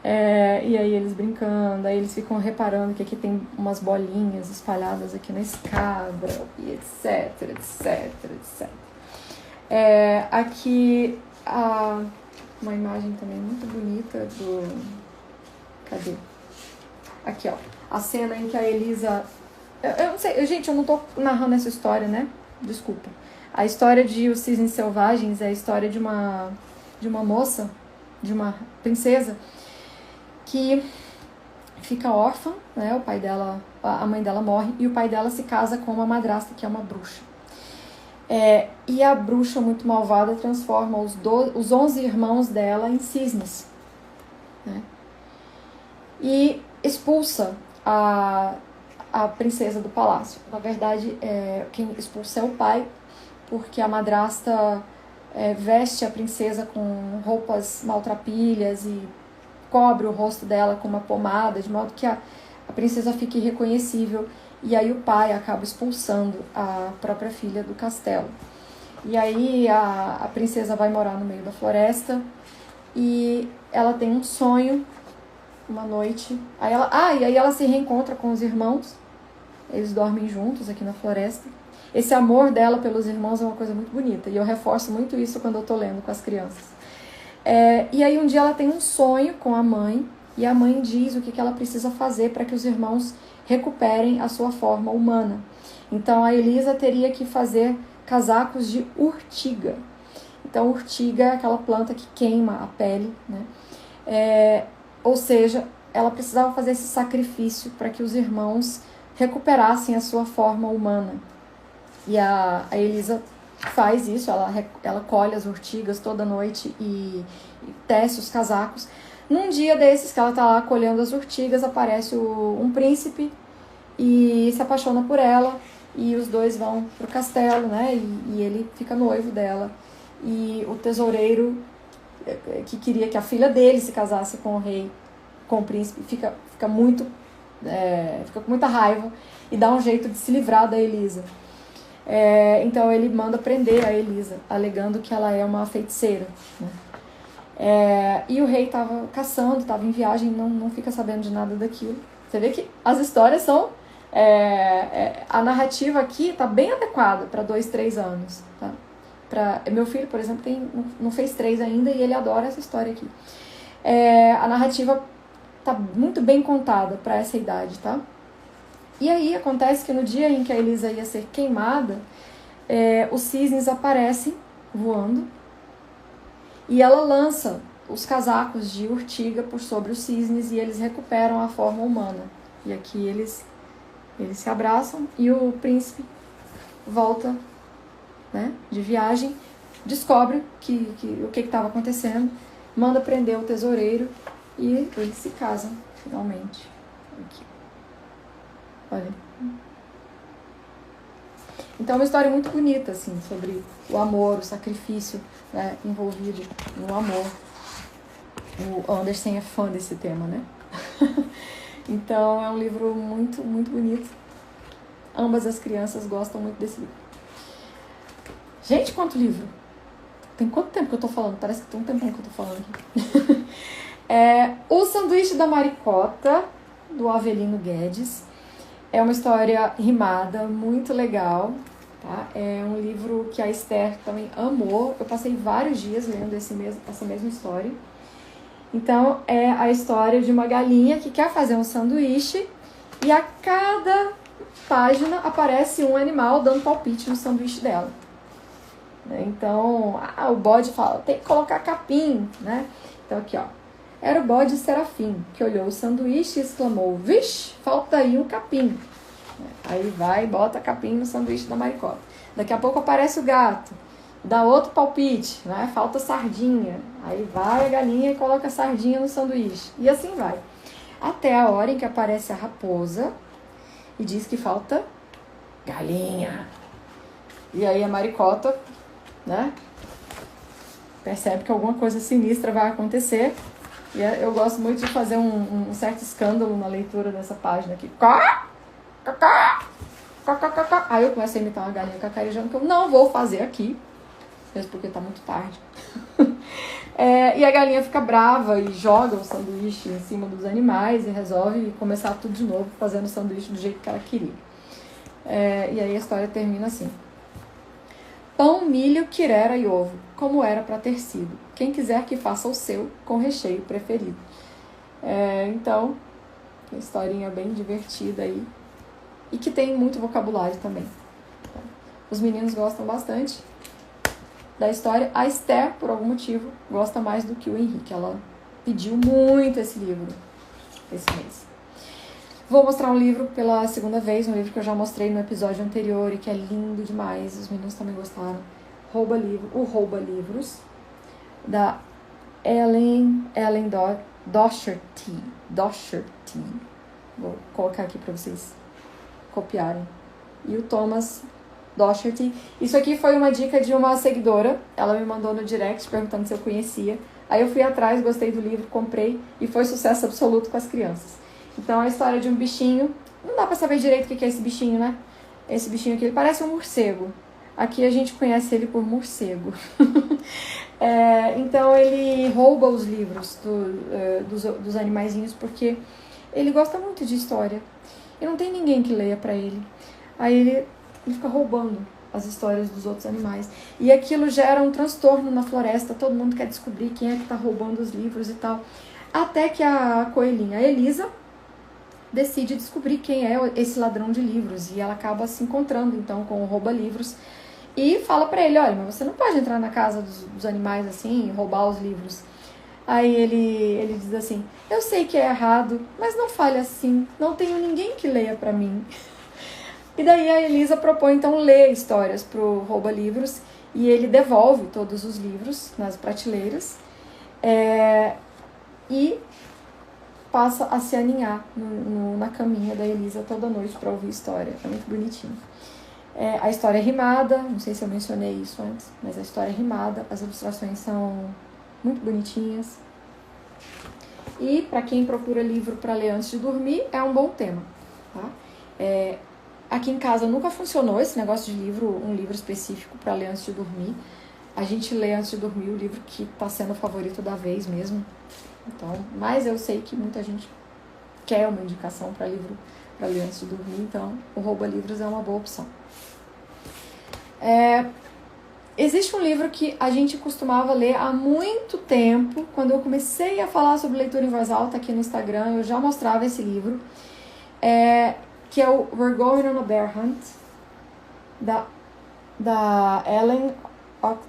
E aí eles brincando. Aí eles ficam reparando que aqui tem umas bolinhas espalhadas aqui na escada. E etc, etc, etc. Aqui, uma imagem também muito bonita do... Cadê? Aqui, ó. A cena em que a Elisa... Eu não sei, gente, eu não tô narrando essa história, né? Desculpa. A história de Os Cisnes Selvagens é a história de uma moça, de uma princesa, que fica órfã, né? O pai dela, a mãe dela morre, e o pai dela se casa com uma madrasta, que é uma bruxa. E a bruxa muito malvada transforma os 11 irmãos dela em cisnes, né? E expulsa a princesa do palácio. Na verdade, quem expulsa é o pai, porque a madrasta veste a princesa com roupas maltrapilhas e cobre o rosto dela com uma pomada, de modo que a princesa fique irreconhecível. E aí o pai acaba expulsando a própria filha do castelo. E aí a princesa vai morar no meio da floresta e ela tem um sonho uma noite. E aí ela se reencontra com os irmãos. Eles dormem juntos aqui na floresta. Esse amor dela pelos irmãos é uma coisa muito bonita. E eu reforço muito isso quando eu tô lendo com as crianças. E aí um dia ela tem um sonho com a mãe. E a mãe diz o que ela precisa fazer para que os irmãos recuperem a sua forma humana. Então a Elisa teria que fazer casacos de urtiga. Então urtiga é aquela planta que queima a pele, né? Ou seja, ela precisava fazer esse sacrifício para que os irmãos recuperassem a sua forma humana. E a Elisa faz isso, ela colhe as urtigas toda noite e tece os casacos. Num dia desses que ela está lá colhendo as urtigas, aparece um príncipe e se apaixona por ela. E os dois vão pro castelo, né? E ele fica noivo dela. E o tesoureiro, que queria que a filha dele se casasse com o rei, com o príncipe, fica com muita raiva e dá um jeito de se livrar da Elisa. Então ele manda prender a Elisa, alegando que ela é uma feiticeira, né? E o rei estava caçando, estava em viagem, não fica sabendo de nada daquilo. Você vê que as histórias são... a narrativa aqui está bem adequada para 2, 3 anos, tá? Meu filho, por exemplo, não fez 3 ainda e ele adora essa história aqui. A narrativa está muito bem contada para essa idade, tá? E aí acontece que no dia em que a Elisa ia ser queimada, os cisnes aparecem voando e ela lança os casacos de urtiga por sobre os cisnes e eles recuperam a forma humana. E aqui eles se abraçam e o príncipe volta, né, de viagem, descobre o que estava acontecendo, manda prender o tesoureiro e eles se casam finalmente. Aqui. Olha. Então é uma história muito bonita, assim, sobre o amor, o sacrifício, né, envolvido no amor. O Andersen é fã desse tema, né? Então é um livro muito, muito bonito. Ambas as crianças gostam muito desse livro. Gente, quanto livro! Tem quanto tempo que eu tô falando? Parece que tem um tempão que eu tô falando aqui. O Sanduíche da Maricota, do Avelino Guedes. É uma história rimada, muito legal. tá? É um livro que a Esther também amou. Eu passei vários dias lendo essa mesma história. Então, é a história de uma galinha que quer fazer um sanduíche e a cada página aparece um animal dando palpite no sanduíche dela. Então, o bode fala, tem que colocar capim, né? Então, aqui, ó. Era o bode Serafim, que olhou o sanduíche e exclamou, vixe, falta aí um capim. Aí vai e bota capim no sanduíche da Maricota. Daqui a pouco aparece o gato, dá outro palpite, né? Falta sardinha. Aí vai a galinha e coloca a sardinha no sanduíche. E assim vai. Até a hora em que aparece a raposa e diz que falta galinha. E aí a Maricota, né, percebe que alguma coisa sinistra vai acontecer. E eu gosto muito de fazer um certo escândalo na leitura dessa página aqui. Aí eu começo a imitar uma galinha cacarejando, que eu não vou fazer aqui, mesmo porque tá muito tarde. E a galinha fica brava e joga o sanduíche em cima dos animais e resolve começar tudo de novo, fazendo o sanduíche do jeito que ela queria. E aí a história termina assim. Pão, milho, quirera e ovo, como era para ter sido. Quem quiser que faça o seu, com recheio preferido. Então, uma historinha bem divertida aí. E que tem muito vocabulário também. Os meninos gostam bastante da história. A Esther, por algum motivo, gosta mais do que o Henrique. Ela pediu muito esse livro esse mês. Vou mostrar um livro pela segunda vez, um livro que eu já mostrei no episódio anterior e que é lindo demais. Os meninos também gostaram. O Rouba Livros, da Ellen Doherty. Vou colocar aqui para vocês copiarem. E o Thomas Doherty. Isso aqui foi uma dica de uma seguidora. Ela me mandou no direct perguntando se eu conhecia. Aí eu fui atrás, gostei do livro, comprei e foi sucesso absoluto com as crianças. Então, a história de um bichinho, não dá pra saber direito o que é esse bichinho, né? Esse bichinho aqui, ele parece um morcego. Aqui a gente conhece ele por morcego. Então, ele rouba os livros dos animaizinhos porque ele gosta muito de história. E não tem ninguém que leia pra ele. Aí ele fica roubando as histórias dos outros animais. E aquilo gera um transtorno na floresta. Todo mundo quer descobrir quem é que tá roubando os livros e tal. Até que a coelhinha Elisa decide descobrir quem é esse ladrão de livros. E ela acaba se encontrando, então, com o rouba-livros. E fala pra ele, olha, mas você não pode entrar na casa dos animais assim e roubar os livros. Aí ele diz assim, eu sei que é errado, mas não fale assim. Não tenho ninguém que leia pra mim. E daí a Elisa propõe, então, ler histórias pro rouba-livros. E ele devolve todos os livros nas prateleiras. E passa a se aninhar na caminha da Elisa toda noite para ouvir história. É muito bonitinho. A história é rimada, não sei se eu mencionei isso antes, mas a história é rimada, as ilustrações são muito bonitinhas. E para quem procura livro para ler antes de dormir, é um bom tema. Tá? Aqui em casa nunca funcionou esse negócio de um livro específico para ler antes de dormir. A gente lê antes de dormir o livro que está sendo o favorito da vez mesmo. Então, mas eu sei que muita gente quer uma indicação para livro para ler antes de dormir, então o Rouba Livros é uma boa opção. Existe um livro que a gente costumava ler há muito tempo. Quando eu comecei a falar sobre leitura em voz alta aqui no Instagram, eu já mostrava esse livro, que é o We're Going on a Bear Hunt, da Ellen.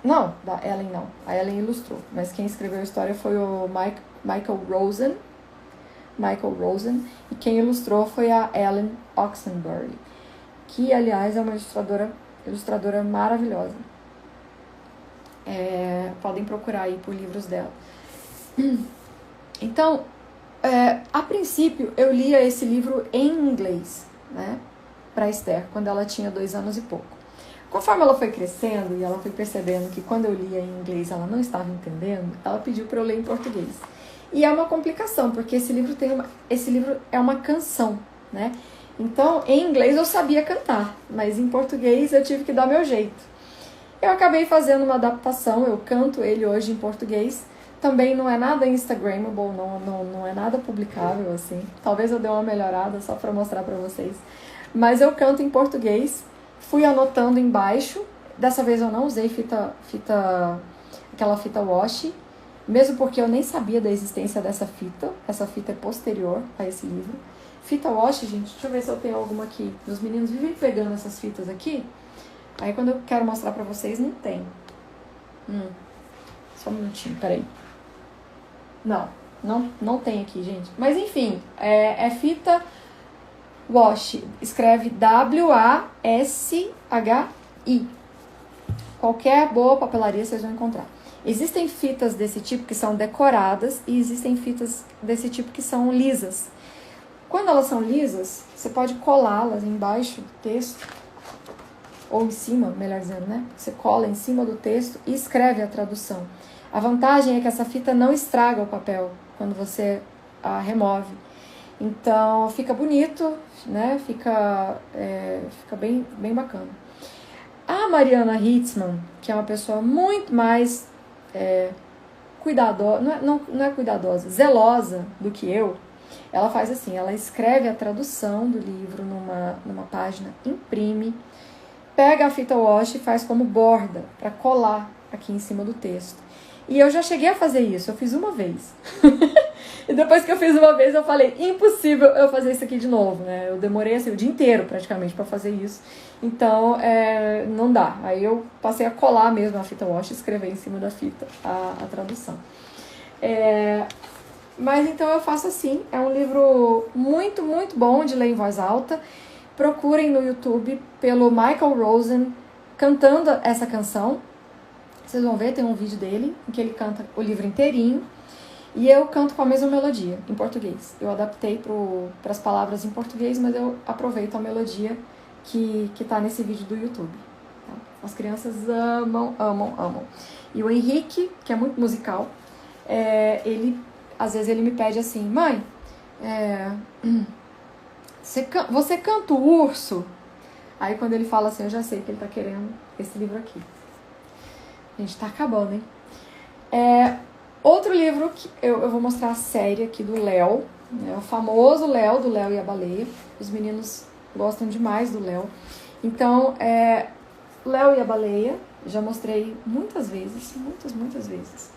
Não, da Ellen não. A Ellen ilustrou, mas quem escreveu a história foi o Michael Rosen, e quem ilustrou foi a Ellen Oxenbury, que, aliás, é uma ilustradora maravilhosa. Podem procurar aí por livros dela. Então, a princípio, eu lia esse livro em inglês, né, para Esther, quando ela tinha 2 anos e pouco. Conforme ela foi crescendo e ela foi percebendo que quando eu lia em inglês ela não estava entendendo, ela pediu para eu ler em português. E é uma complicação, porque esse livro é uma canção, né? Então, em inglês eu sabia cantar, mas em português eu tive que dar meu jeito. Eu acabei fazendo uma adaptação, eu canto ele hoje em português. Também não é nada instagrammable, não é nada publicável, assim. Talvez eu dê uma melhorada só para mostrar para vocês. Mas eu canto em português. fui anotando embaixo. Dessa vez eu não usei aquela fita washi, mesmo porque eu nem sabia da existência dessa fita. Essa fita é posterior a esse livro. Fita washi, gente, deixa eu ver se eu tenho alguma aqui. Os meninos vivem pegando essas fitas aqui. Aí quando eu quero mostrar pra vocês, não tem. Só um minutinho, peraí. Não tem aqui, gente. Mas enfim, é fita washi. Escreve W-A-S-H-I. Qualquer boa papelaria vocês vão encontrar. Existem fitas desse tipo que são decoradas e existem fitas desse tipo que são lisas. Quando elas são lisas, você pode colá-las embaixo do texto, ou em cima, melhor dizendo, né? Você cola em cima do texto e escreve a tradução. A vantagem é que essa fita não estraga o papel quando você a remove. Então, fica bonito, né? Fica bem bacana. A Mariana Hitzman, que é uma pessoa muito mais cuidadosa, não é cuidadosa, zelosa do que eu, ela faz assim, ela escreve a tradução do livro numa página, imprime, pega a fita washi e faz como borda, para colar aqui em cima do texto. E eu já cheguei a fazer isso, eu fiz uma vez. E depois que eu fiz uma vez, eu falei, impossível eu fazer isso aqui de novo, né? Eu demorei assim, o dia inteiro praticamente para fazer isso. Então, não dá. Aí eu passei a colar mesmo a fita washi e escrever em cima da fita a tradução. Mas então eu faço assim, é um livro muito, muito bom de ler em voz alta. Procurem no YouTube pelo Michael Rosen cantando essa canção. Vocês vão ver, tem um vídeo dele em que ele canta o livro inteirinho. E eu canto com a mesma melodia, em português. Eu adaptei para as palavras em português, mas eu aproveito a melodia que tá nesse vídeo do YouTube. Tá? As crianças amam, amam, amam. E o Henrique, que é muito musical, às vezes ele me pede assim, mãe, você canta o urso? Aí quando ele fala assim, eu já sei que ele tá querendo esse livro aqui. A gente tá acabando, hein? Outro livro que eu vou mostrar a série aqui do Léo, né? O famoso Léo, do Léo e a Baleia. Os meninos gostam demais do Léo. Então, Léo e a Baleia, já mostrei muitas vezes, muitas vezes.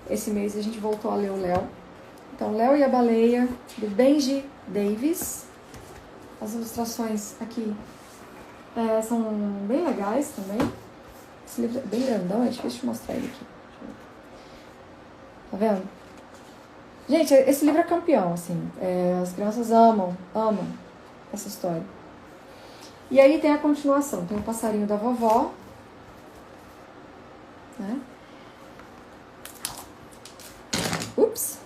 Esse mês a gente voltou a ler o Léo. Então, Léo e a Baleia, do Benji Davis. As ilustrações aqui são bem legais também. Esse livro é bem grandão, é difícil de mostrar ele aqui. Tá vendo? Gente, esse livro é campeão, assim. As crianças amam essa história. E aí tem a continuação. Tem o passarinho da vovó. Né? Ups!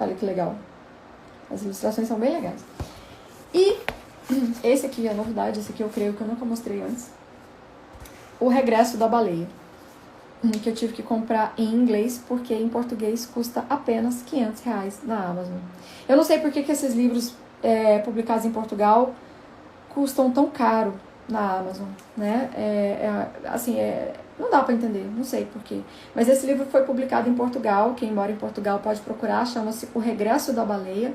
Olha que legal. As ilustrações são bem legais. E esse aqui é a novidade. Esse aqui eu creio que eu nunca mostrei antes. O Regresso da Baleia. Que eu tive que comprar em inglês, porque em português custa apenas R$500 na Amazon. Eu não sei por que esses livros publicados em Portugal custam tão caro na Amazon, né? Não dá pra entender, não sei por quê. Mas esse livro foi publicado em Portugal, quem mora em Portugal pode procurar, chama-se O Regresso da Baleia.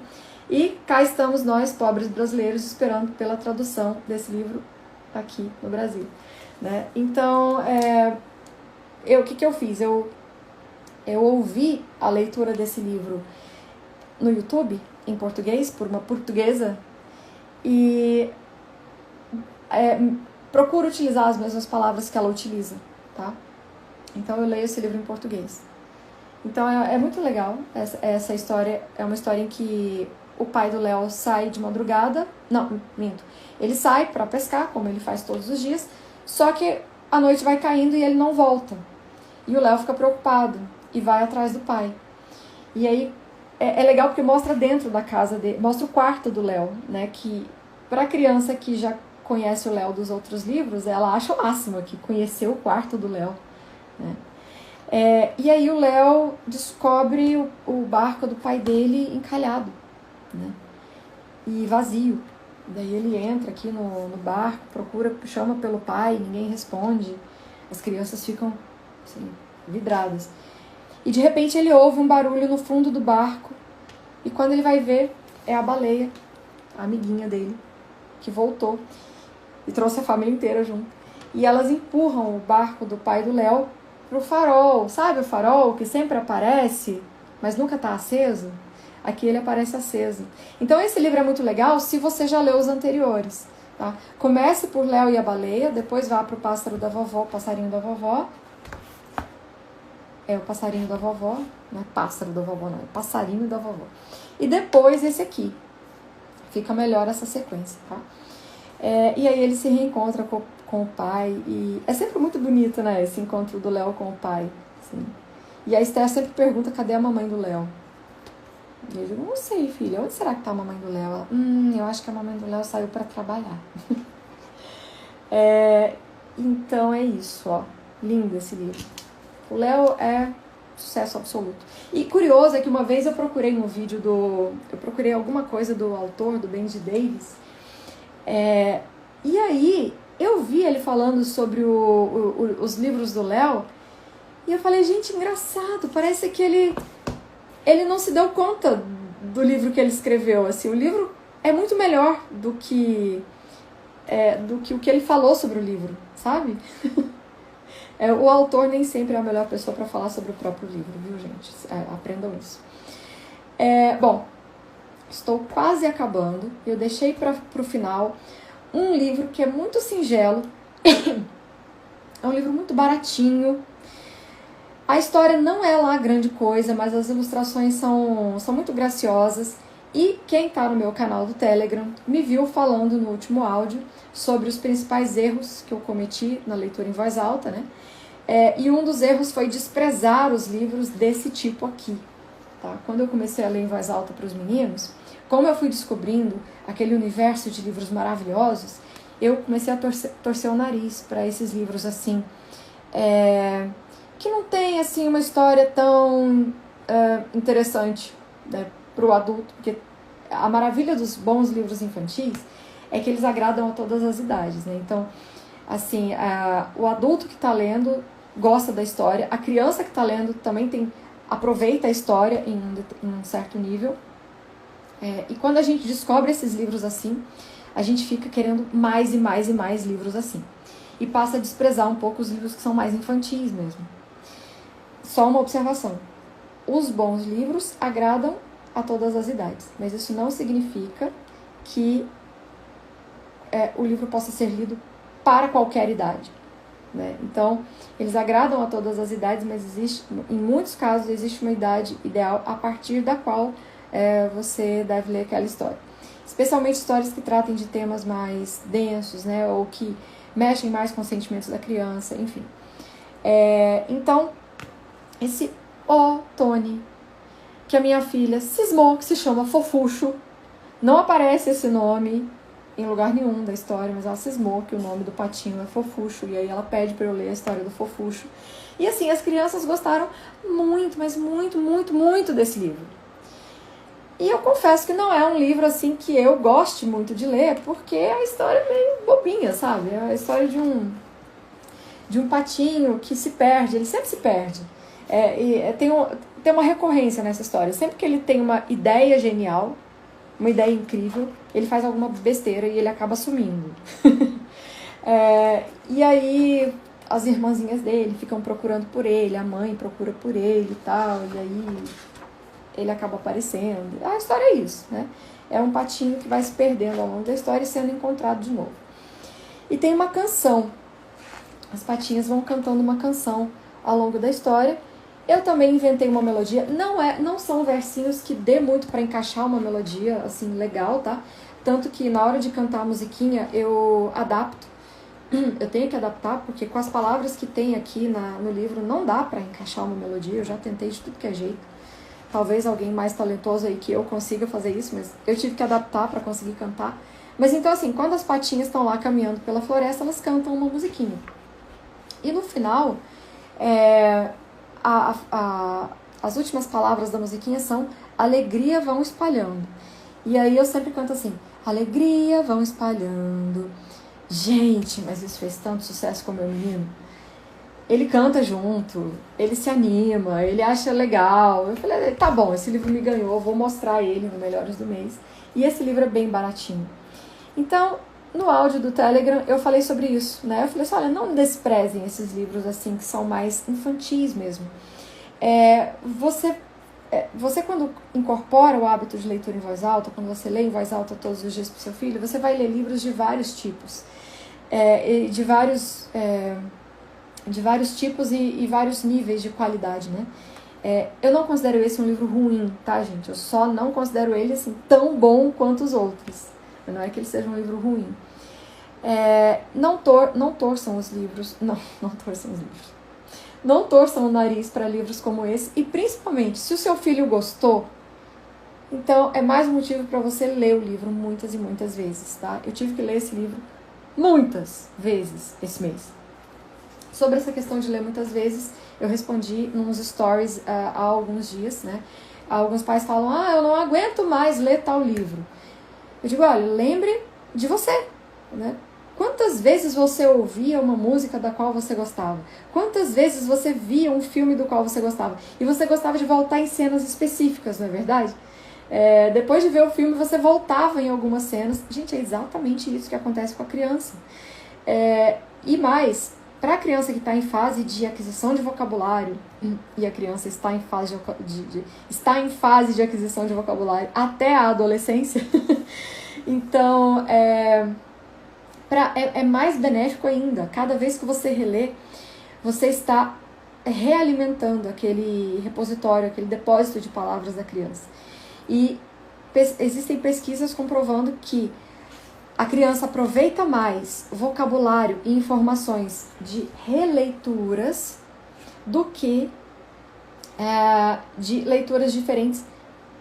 E cá estamos nós, pobres brasileiros, esperando pela tradução desse livro aqui no Brasil, né? Então, o que eu fiz? Eu ouvi a leitura desse livro no YouTube, em português, por uma portuguesa, e procuro utilizar as mesmas palavras que ela utiliza, tá? Então eu leio esse livro em português. Então é muito legal essa história. É uma história em que o pai do Léo sai de madrugada. Não, minto. Ele sai para pescar, como ele faz todos os dias, só que a noite vai caindo e ele não volta. E o Léo fica preocupado e vai atrás do pai. E aí é legal porque mostra dentro da casa dele, mostra o quarto do Léo, né? Que para a criança que já conhece o Léo dos outros livros, ela acha o máximo aqui, conhecer o quarto do Léo, né? E aí o Léo descobre o barco do pai dele encalhado, né? E vazio. Daí ele entra aqui no barco, chama pelo pai, ninguém responde. As crianças ficam assim, vidradas. E de repente ele ouve um barulho no fundo do barco. E quando ele vai ver, é a baleia, a amiguinha dele, que voltou. e trouxe a família inteira junto. E elas empurram o barco do pai do Léo pro farol. Sabe o farol que sempre aparece, mas nunca tá aceso? Aqui ele aparece aceso. Então esse livro é muito legal se você já leu os anteriores. Tá? Comece por Léo e a Baleia, depois vá pro Pássaro da Vovó, Passarinho da Vovó. É o Passarinho da Vovó, não é Pássaro da Vovó não, é Passarinho da Vovó. E depois esse aqui. Fica melhor essa sequência, tá? E aí ele se reencontra com o pai. E é sempre muito bonito, né? Esse encontro do Léo com o pai. Assim. E a Esther sempre pergunta, cadê a mamãe do Léo? E eu digo, não sei, filha, onde será que tá a mamãe do Léo? Ela, eu acho que a mamãe do Léo saiu para trabalhar. Então é isso, ó. Lindo esse livro. O Léo é sucesso absoluto. E curioso é que uma vez eu procurei um vídeo eu procurei alguma coisa do autor, do Benji Davis, e aí eu vi ele falando sobre os livros do Léo, e eu falei, gente, engraçado, parece que ele não se deu conta do livro que ele escreveu, assim, o livro é muito melhor do que o que ele falou sobre o livro, sabe? O autor nem sempre é a melhor pessoa para falar sobre o próprio livro, viu, gente? Aprendam isso. Bom, estou quase acabando. Eu deixei para o final um livro que é muito singelo. É um livro muito baratinho. A história não é lá grande coisa, mas as ilustrações são muito graciosas. E quem está no meu canal do Telegram me viu falando no último áudio sobre os principais erros que eu cometi na leitura em voz alta, né? E um dos erros foi desprezar os livros desse tipo aqui. Tá? Quando eu comecei a ler em voz alta para os meninos, como eu fui descobrindo aquele universo de livros maravilhosos, eu comecei a torcer o nariz para esses livros assim, que não tem assim, uma história tão interessante, né, para o adulto, porque a maravilha dos bons livros infantis é que eles agradam a todas as idades, né? Então, assim, o adulto que está lendo gosta da história, a criança que está lendo também aproveita a história em um certo nível, e quando a gente descobre esses livros assim, a gente fica querendo mais e mais e mais livros assim, e passa a desprezar um pouco os livros que são mais infantis mesmo. Só uma observação, os bons livros agradam a todas as idades, mas isso não significa que o livro possa ser lido para qualquer idade, né? Então, eles agradam a todas as idades, mas em muitos casos existe uma idade ideal a partir da qual você deve ler aquela história. Especialmente histórias que tratem de temas mais densos, né? Ou que mexem mais com os sentimentos da criança, enfim. Então, esse Tony, que a minha filha cismou que se chama Fofuxo, não aparece esse nome em lugar nenhum da história, mas ela cismou que o nome do patinho é Fofuxo, e aí ela pede para eu ler a história do Fofuxo. E assim, as crianças gostaram muito, mas muito, muito, muito desse livro. E eu confesso que não é um livro assim que eu goste muito de ler, porque a história é meio bobinha, sabe? É a história de um patinho que se perde, ele sempre se perde. Tem uma recorrência nessa história. Sempre que ele tem uma ideia genial, uma ideia incrível, ele faz alguma besteira e ele acaba sumindo. E aí as irmãzinhas dele ficam procurando por ele, a mãe procura por ele e tal, e aí ele acaba aparecendo. A história é isso, né? É um patinho que vai se perdendo ao longo da história e sendo encontrado de novo. E tem uma canção. As patinhas vão cantando uma canção ao longo da história. Eu também inventei uma melodia, não são versinhos que dê muito para encaixar uma melodia, assim, legal, tá? Tanto que na hora de cantar a musiquinha eu adapto, eu tenho que adaptar, porque com as palavras que tem aqui no livro não dá para encaixar uma melodia, eu já tentei de tudo que é jeito. Talvez alguém mais talentoso aí que eu consiga fazer isso, mas eu tive que adaptar para conseguir cantar. Mas então assim, quando as patinhas estão lá caminhando pela floresta, elas cantam uma musiquinha. E no final, as últimas palavras da musiquinha são alegria vão espalhando. E aí eu sempre canto assim, alegria vão espalhando. Gente, mas isso fez tanto sucesso com o meu menino. Ele canta junto, ele se anima, ele acha legal. Eu falei, tá bom, esse livro me ganhou, vou mostrar ele no Melhores do Mês. E esse livro é bem baratinho. Então, no áudio do Telegram eu falei sobre isso, né? Eu falei assim, olha, não desprezem esses livros assim que são mais infantis mesmo. Você quando incorpora o hábito de leitura em voz alta, quando você lê em voz alta todos os dias para o seu filho, você vai ler livros de vários tipos, de vários tipos e vários níveis de qualidade, né? Eu não considero esse um livro ruim, tá, gente? Eu só não considero ele assim tão bom quanto os outros. Não é que ele seja um livro ruim. Não torçam os livros. Não torçam os livros. Não torçam o nariz para livros como esse. E principalmente, se o seu filho gostou, então é mais um motivo para você ler o livro muitas e muitas vezes, tá? Eu tive que ler esse livro muitas vezes esse mês. Sobre essa questão de ler muitas vezes, eu respondi nos stories há alguns dias, né? Alguns pais falam, eu não aguento mais ler tal livro. Eu digo, olha, lembre de você, né? Quantas vezes você ouvia uma música da qual você gostava? Quantas vezes você via um filme do qual você gostava? E você gostava de voltar em cenas específicas, não é verdade? Depois de ver o filme, você voltava em algumas cenas. Gente, é exatamente isso que acontece com a criança. E mais, para a criança que está em fase de aquisição de vocabulário, e a criança está em fase de aquisição de vocabulário até a adolescência, então é mais benéfico ainda. Cada vez que você relê, você está realimentando aquele repositório, aquele depósito de palavras da criança. E existem pesquisas comprovando que a criança aproveita mais vocabulário e informações de releituras do que de leituras diferentes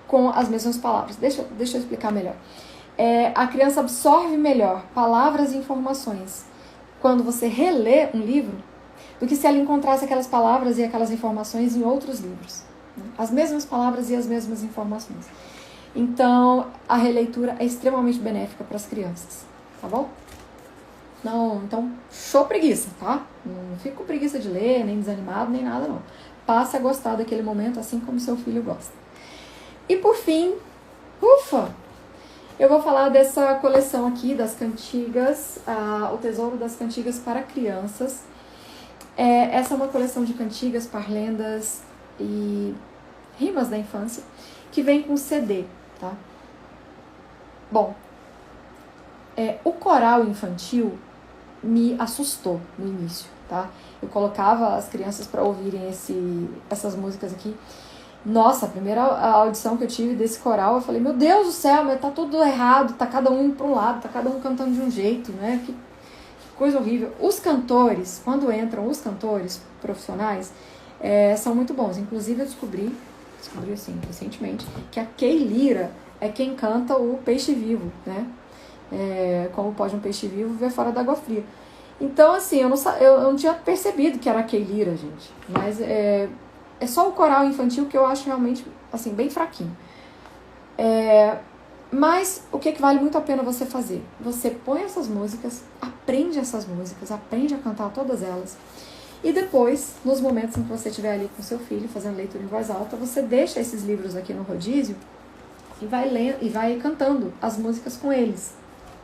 com as mesmas palavras. Deixa eu explicar melhor. A criança absorve melhor palavras e informações quando você relê um livro do que se ela encontrasse aquelas palavras e aquelas informações em outros livros, né? As mesmas palavras e as mesmas informações. Então, a releitura é extremamente benéfica para as crianças, tá bom? Não, então, show preguiça, tá? Não fica com preguiça de ler, nem desanimado, nem nada, não. Passe a gostar daquele momento, assim como seu filho gosta. E por fim, eu vou falar dessa coleção aqui das cantigas, o Tesouro das Cantigas para Crianças. Essa é uma coleção de cantigas, parlendas e rimas da infância, que vem com CD, tá? Bom, o coral infantil me assustou no início, tá? Eu colocava as crianças para ouvirem essas músicas aqui. Nossa, a primeira audição que eu tive desse coral, eu falei, meu Deus do céu, mas tá tudo errado, tá cada um indo para um lado, tá cada um cantando de um jeito, né? Que coisa horrível. Os cantores, quando entram os cantores profissionais, são muito bons. Inclusive eu descobri assim, recentemente, que a Kay Lira é quem canta o Peixe Vivo, né? Como pode um peixe vivo ver fora d'água fria. Então, assim, eu não tinha percebido que era a Kay Lira, gente. Mas é só o coral infantil que eu acho realmente, assim, bem fraquinho. Mas o que vale muito a pena você fazer? Você põe essas músicas, aprende a cantar todas elas. E depois, nos momentos em que você estiver ali com seu filho, fazendo leitura em voz alta, você deixa esses livros aqui no rodízio e vai lendo e vai cantando as músicas com eles,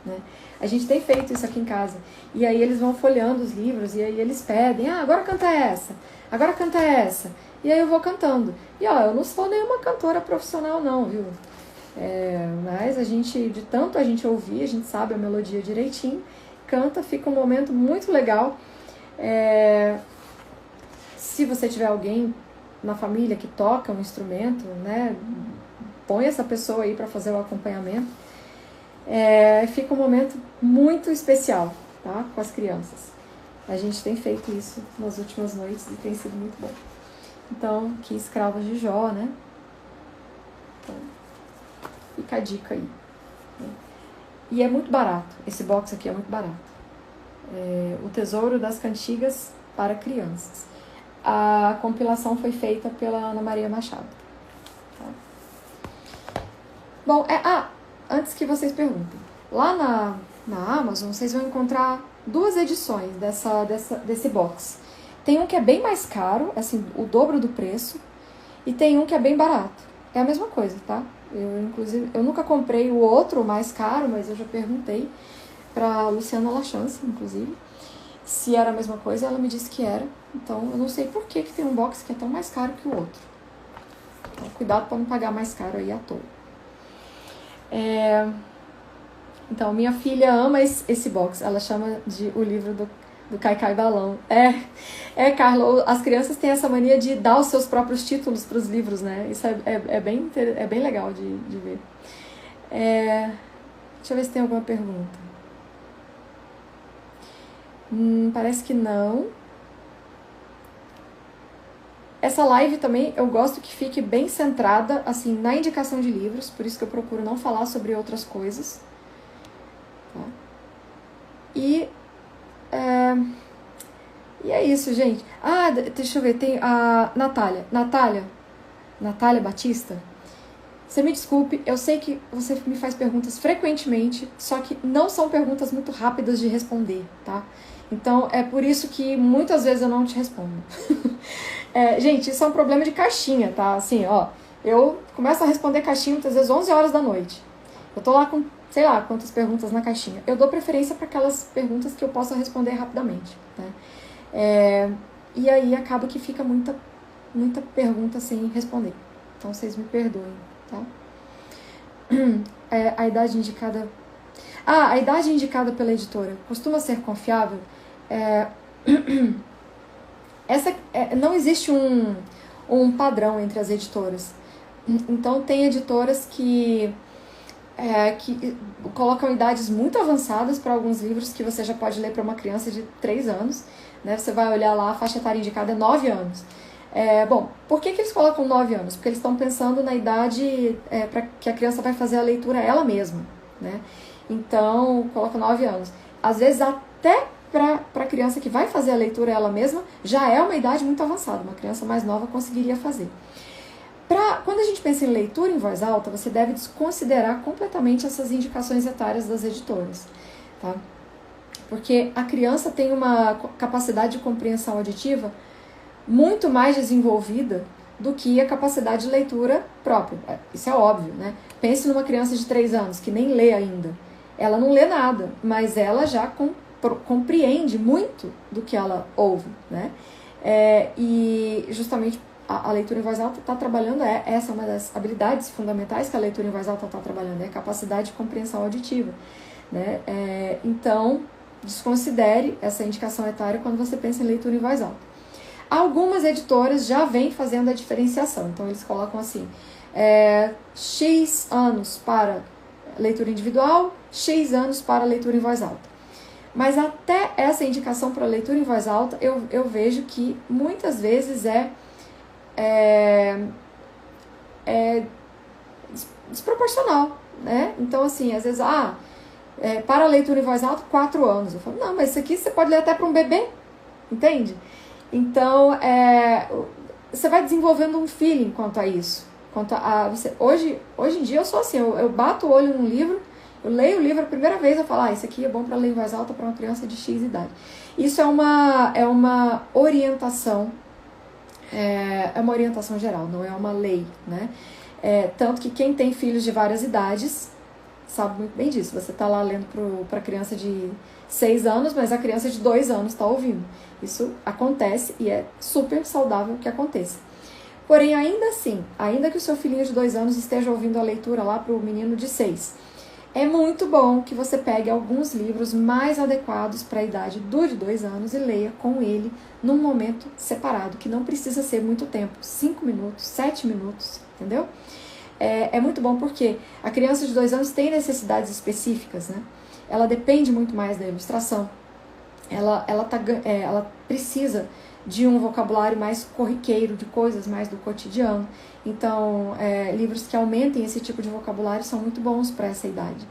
né? A gente tem feito isso aqui em casa. E aí eles vão folheando os livros e aí eles pedem, agora canta essa, agora canta essa. E aí eu vou cantando. E eu não sou nenhuma cantora profissional não, viu? Mas de tanto a gente ouvir, a gente sabe a melodia direitinho, canta, fica um momento muito legal. Se você tiver alguém na família que toca um instrumento, né, põe essa pessoa aí para fazer o acompanhamento. Fica um momento muito especial, tá, com as crianças. A gente tem feito isso nas últimas noites e tem sido muito bom. Então, que Escravos de Jó, né? Então, fica a dica aí. E é muito barato. Esse box aqui é muito barato. O Tesouro das Cantigas para Crianças. A compilação foi feita pela Ana Maria Machado. Tá? Bom, antes que vocês perguntem, lá na Amazon vocês vão encontrar 2 edições desse box. Tem um que é bem mais caro, assim, o dobro do preço, e tem um que é bem barato. É a mesma coisa, tá? Inclusive, eu nunca comprei o outro mais caro, mas eu já perguntei. para Luciana Lachance, inclusive. Se era a mesma coisa, ela me disse que era. Então, eu não sei por que tem um box que é tão mais caro que o outro. Então, cuidado para não pagar mais caro aí à toa. Então, minha filha ama esse box. Ela chama de o livro do Cai Balão. Carla, as crianças têm essa mania de dar os seus próprios títulos para os livros, né? Isso é bem legal de ver. Deixa eu ver se tem alguma pergunta. Parece que não. Essa live também eu gosto que fique bem centrada assim, na indicação de livros, por isso que eu procuro não falar sobre outras coisas. Tá? E é isso, gente. Deixa eu ver, tem a Natália Batista. Você me desculpe, eu sei que você me faz perguntas frequentemente, só que não são perguntas muito rápidas de responder, tá? Então, é por isso que muitas vezes eu não te respondo. Gente, isso é um problema de caixinha, tá? Assim, ó, eu começo a responder caixinha muitas vezes 11 horas da noite. Eu tô lá com, sei lá, quantas perguntas na caixinha. Eu dou preferência para aquelas perguntas que eu possa responder rapidamente, né? E aí acaba que fica muita pergunta sem responder. Então, vocês me perdoem, tá? A idade indicada... a idade indicada pela editora costuma ser confiável? Não existe um padrão entre as editoras. Então, tem editoras que colocam idades muito avançadas para alguns livros que você já pode ler para uma criança de 3 anos. Né? Você vai olhar lá, a faixa etária indicada é 9 anos. Bom, por que eles colocam 9 anos? Porque eles estão pensando na idade para que a criança vai fazer a leitura ela mesma. Né? Então, coloca 9 anos. Às vezes, até para a criança que vai fazer a leitura ela mesma, já é uma idade muito avançada. Uma criança mais nova conseguiria fazer. Quando a gente pensa em leitura em voz alta, você deve desconsiderar completamente essas indicações etárias das editoras. Tá? Porque a criança tem uma capacidade de compreensão auditiva muito mais desenvolvida do que a capacidade de leitura própria. Isso é óbvio, né? Pense numa criança de 3 anos que nem lê ainda. Ela não lê nada, mas ela já compreende muito do que ela ouve, né? E justamente a leitura em voz alta está trabalhando, essa é uma das habilidades fundamentais que a leitura em voz alta está trabalhando, é a capacidade de compreensão auditiva, né? Então, desconsidere essa indicação etária quando você pensa em leitura em voz alta. Algumas editoras já vêm fazendo a diferenciação, então eles colocam assim, X anos para leitura individual, X anos para leitura em voz alta. Mas até essa indicação para leitura em voz alta, eu vejo que muitas vezes é desproporcional, né? Então, assim, às vezes, para leitura em voz alta, 4 anos. Eu falo, não, mas isso aqui você pode ler até para um bebê, entende? Então, você vai desenvolvendo um feeling quanto a isso. Hoje em dia eu sou assim, eu bato o olho num livro, eu leio o livro a primeira vez, eu falo, isso aqui é bom para ler em voz alta para uma criança de X idade. Isso é uma orientação, é uma orientação geral, não é uma lei, né? Tanto que quem tem filhos de várias idades sabe muito bem disso. Você está lá lendo para criança de 6 anos, mas a criança de 2 anos está ouvindo. Isso acontece e é super saudável que aconteça. Porém, ainda assim, ainda que o seu filhinho de 2 anos esteja ouvindo a leitura lá para o menino de 6, é muito bom que você pegue alguns livros mais adequados para a idade do de 2 anos e leia com ele num momento separado, que não precisa ser muito tempo, 5 minutos, 7 minutos, entendeu? É muito bom porque a criança de 2 anos tem necessidades específicas, né? Ela depende muito mais da ilustração, ela precisa de um vocabulário mais corriqueiro, de coisas mais do cotidiano. Então, livros que aumentem esse tipo de vocabulário são muito bons para essa idade.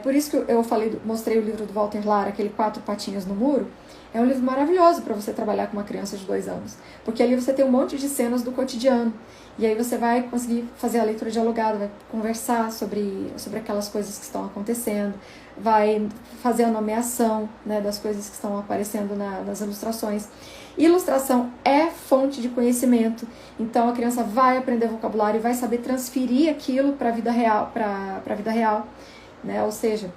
Por isso que eu mostrei o livro do Walter Lara, aquele 4 Patinhas no Muro. É um livro maravilhoso para você trabalhar com uma criança de 2 anos, porque ali você tem um monte de cenas do cotidiano, e aí você vai conseguir fazer a leitura dialogada, vai conversar sobre aquelas coisas que estão acontecendo, vai fazer a nomeação, né, das coisas que estão aparecendo nas ilustrações. Ilustração é fonte de conhecimento, então a criança vai aprender vocabulário e vai saber transferir aquilo para a vida real, né? Ou seja,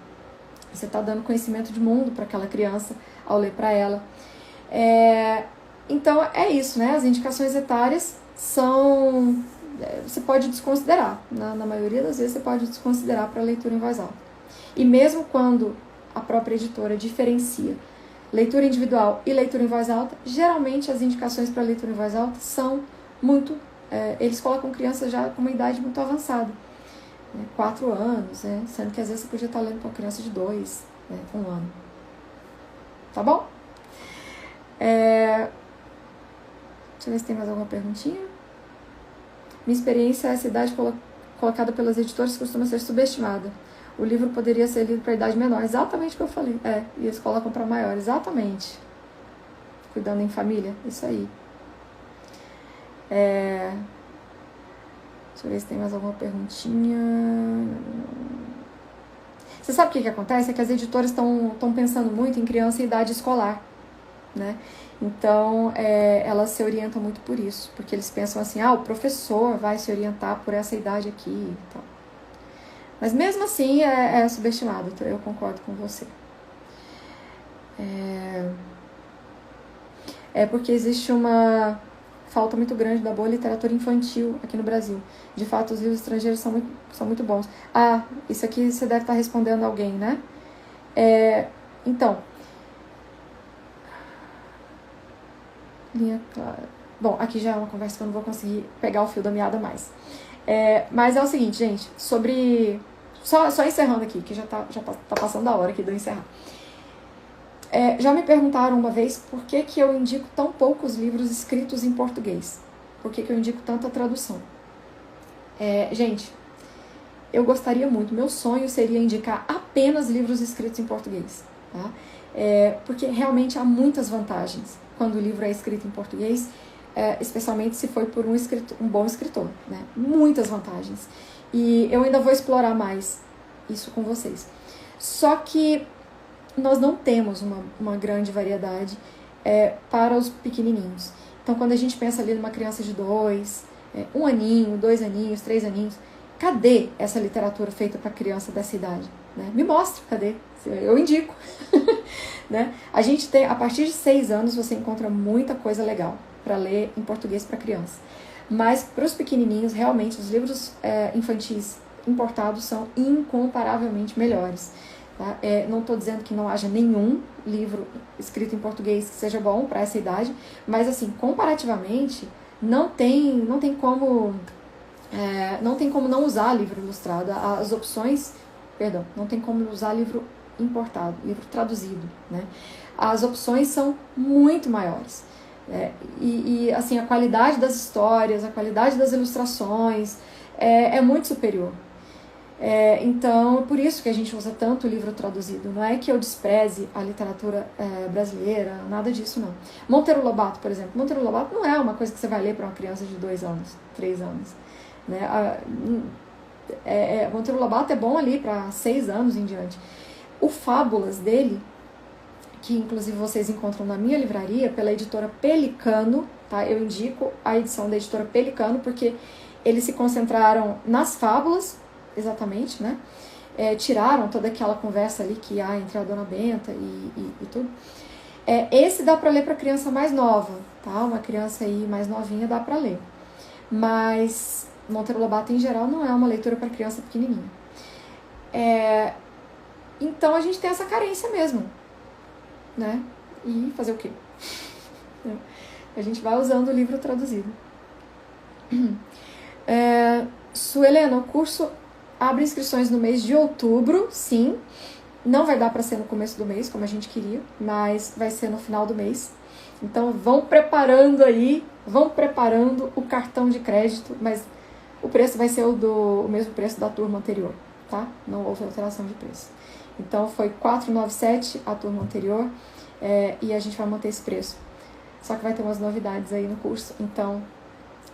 Você está dando conhecimento de mundo para aquela criança ao ler para ela. Então, é isso, né? As indicações etárias são... Você pode desconsiderar. Na maioria das vezes, você pode desconsiderar para leitura em voz alta. E mesmo quando a própria editora diferencia leitura individual e leitura em voz alta, geralmente as indicações para leitura em voz alta são muito... eles colocam crianças já com uma idade muito avançada. 4 anos, né? Sendo que às vezes você podia estar lendo para uma criança de 2, 1 ano. Tá bom? Deixa eu ver se tem mais alguma perguntinha. Minha experiência é essa idade colocada pelas editoras costuma ser subestimada. O livro poderia ser lido para idade menor. Exatamente o que eu falei. E eles colocam para maior. Exatamente. Cuidando em família. Isso aí. Deixa eu ver se tem mais alguma perguntinha. Você sabe o que acontece? É que as editoras estão pensando muito em criança em idade escolar, né? Então, elas se orientam muito por isso. Porque eles pensam assim, o professor vai se orientar por essa idade aqui e tal. Mas mesmo assim é subestimado, eu concordo com você. Porque existe uma falta muito grande da boa literatura infantil aqui no Brasil. De fato, os livros estrangeiros são muito bons. Isso aqui você deve estar respondendo a alguém, né? Então, linha clara. Bom, aqui já é uma conversa que eu não vou conseguir pegar o fio da meada mais. Mas é o seguinte, gente, sobre... Só encerrando aqui, que já tá passando a hora aqui de eu encerrar. Já me perguntaram uma vez por que eu indico tão poucos livros escritos em português. Por que eu indico tanta tradução. Gente, eu gostaria muito, meu sonho seria indicar apenas livros escritos em português. Tá? Porque realmente há muitas vantagens quando o livro é escrito em português, especialmente se for por um bom escritor. Né? Muitas vantagens. E eu ainda vou explorar mais isso com vocês. Só que nós não temos uma grande variedade para os pequenininhos. Então, quando a gente pensa ali numa criança de 2, 1 aninho, 2 aninhos, 3 aninhos, cadê essa literatura feita para criança dessa idade? Né? Me mostra, cadê? Eu indico. Né? A gente tem, a partir de 6 anos, você encontra muita coisa legal para ler em português para criança. Mas para os pequenininhos, realmente, os livros infantis importados são incomparavelmente melhores. Tá? Não estou dizendo que não haja nenhum livro escrito em português que seja bom para essa idade, mas assim, comparativamente, não tem como não usar livro ilustrado. As opções, não tem como usar livro importado, livro traduzido. Né? As opções são muito maiores. Assim, a qualidade das histórias, a qualidade das ilustrações é muito superior. Então, por isso que a gente usa tanto o livro traduzido. Não é que eu despreze a literatura brasileira, nada disso não. Monteiro Lobato, por exemplo. Monteiro Lobato não é uma coisa que você vai ler para uma criança de 2 anos, 3 anos. Né? Monteiro Lobato é bom ali para 6 anos em diante. O Fábulas dele, que inclusive vocês encontram na minha livraria, pela editora Pelicano, tá? Eu indico a edição da editora Pelicano, porque eles se concentraram nas fábulas, exatamente, né? Tiraram toda aquela conversa ali que há entre a Dona Benta e tudo. Esse dá para ler para criança mais nova, tá? Uma criança aí mais novinha dá para ler. Mas Monteiro Lobato, em geral, não é uma leitura para criança pequenininha. Então, a gente tem essa carência mesmo. Né? E fazer o quê? A gente vai usando o livro traduzido. Suelena, o curso abre inscrições no mês de outubro, sim. Não vai dar para ser no começo do mês, como a gente queria, mas vai ser no final do mês. Então vão preparando aí, vão preparando o cartão de crédito, mas o preço vai ser o mesmo preço da turma anterior, tá? Não houve alteração de preço. Então foi R$ 497 a turma anterior, e a gente vai manter esse preço. Só que vai ter umas novidades aí no curso, então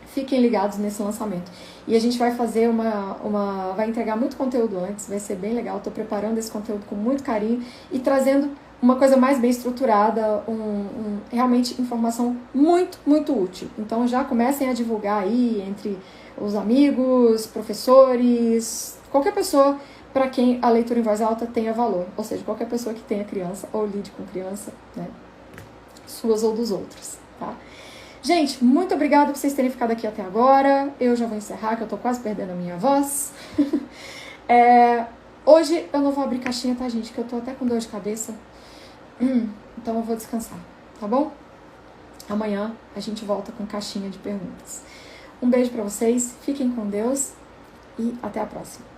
fiquem ligados nesse lançamento. E a gente vai fazer vai entregar muito conteúdo antes, vai ser bem legal. Estou preparando esse conteúdo com muito carinho e trazendo uma coisa mais bem estruturada, realmente informação muito, muito útil. Então já comecem a divulgar aí entre os amigos, professores, qualquer pessoa para quem a leitura em voz alta tenha valor, ou seja, qualquer pessoa que tenha criança ou lide com criança, né, suas ou dos outros, tá? Gente, muito obrigada por vocês terem ficado aqui até agora. Eu já vou encerrar, que eu tô quase perdendo a minha voz. Hoje eu não vou abrir caixinha, tá, gente? Que eu tô até com dor de cabeça. Então eu vou descansar, tá bom? Amanhã a gente volta com caixinha de perguntas. Um beijo pra vocês, fiquem com Deus e até a próxima.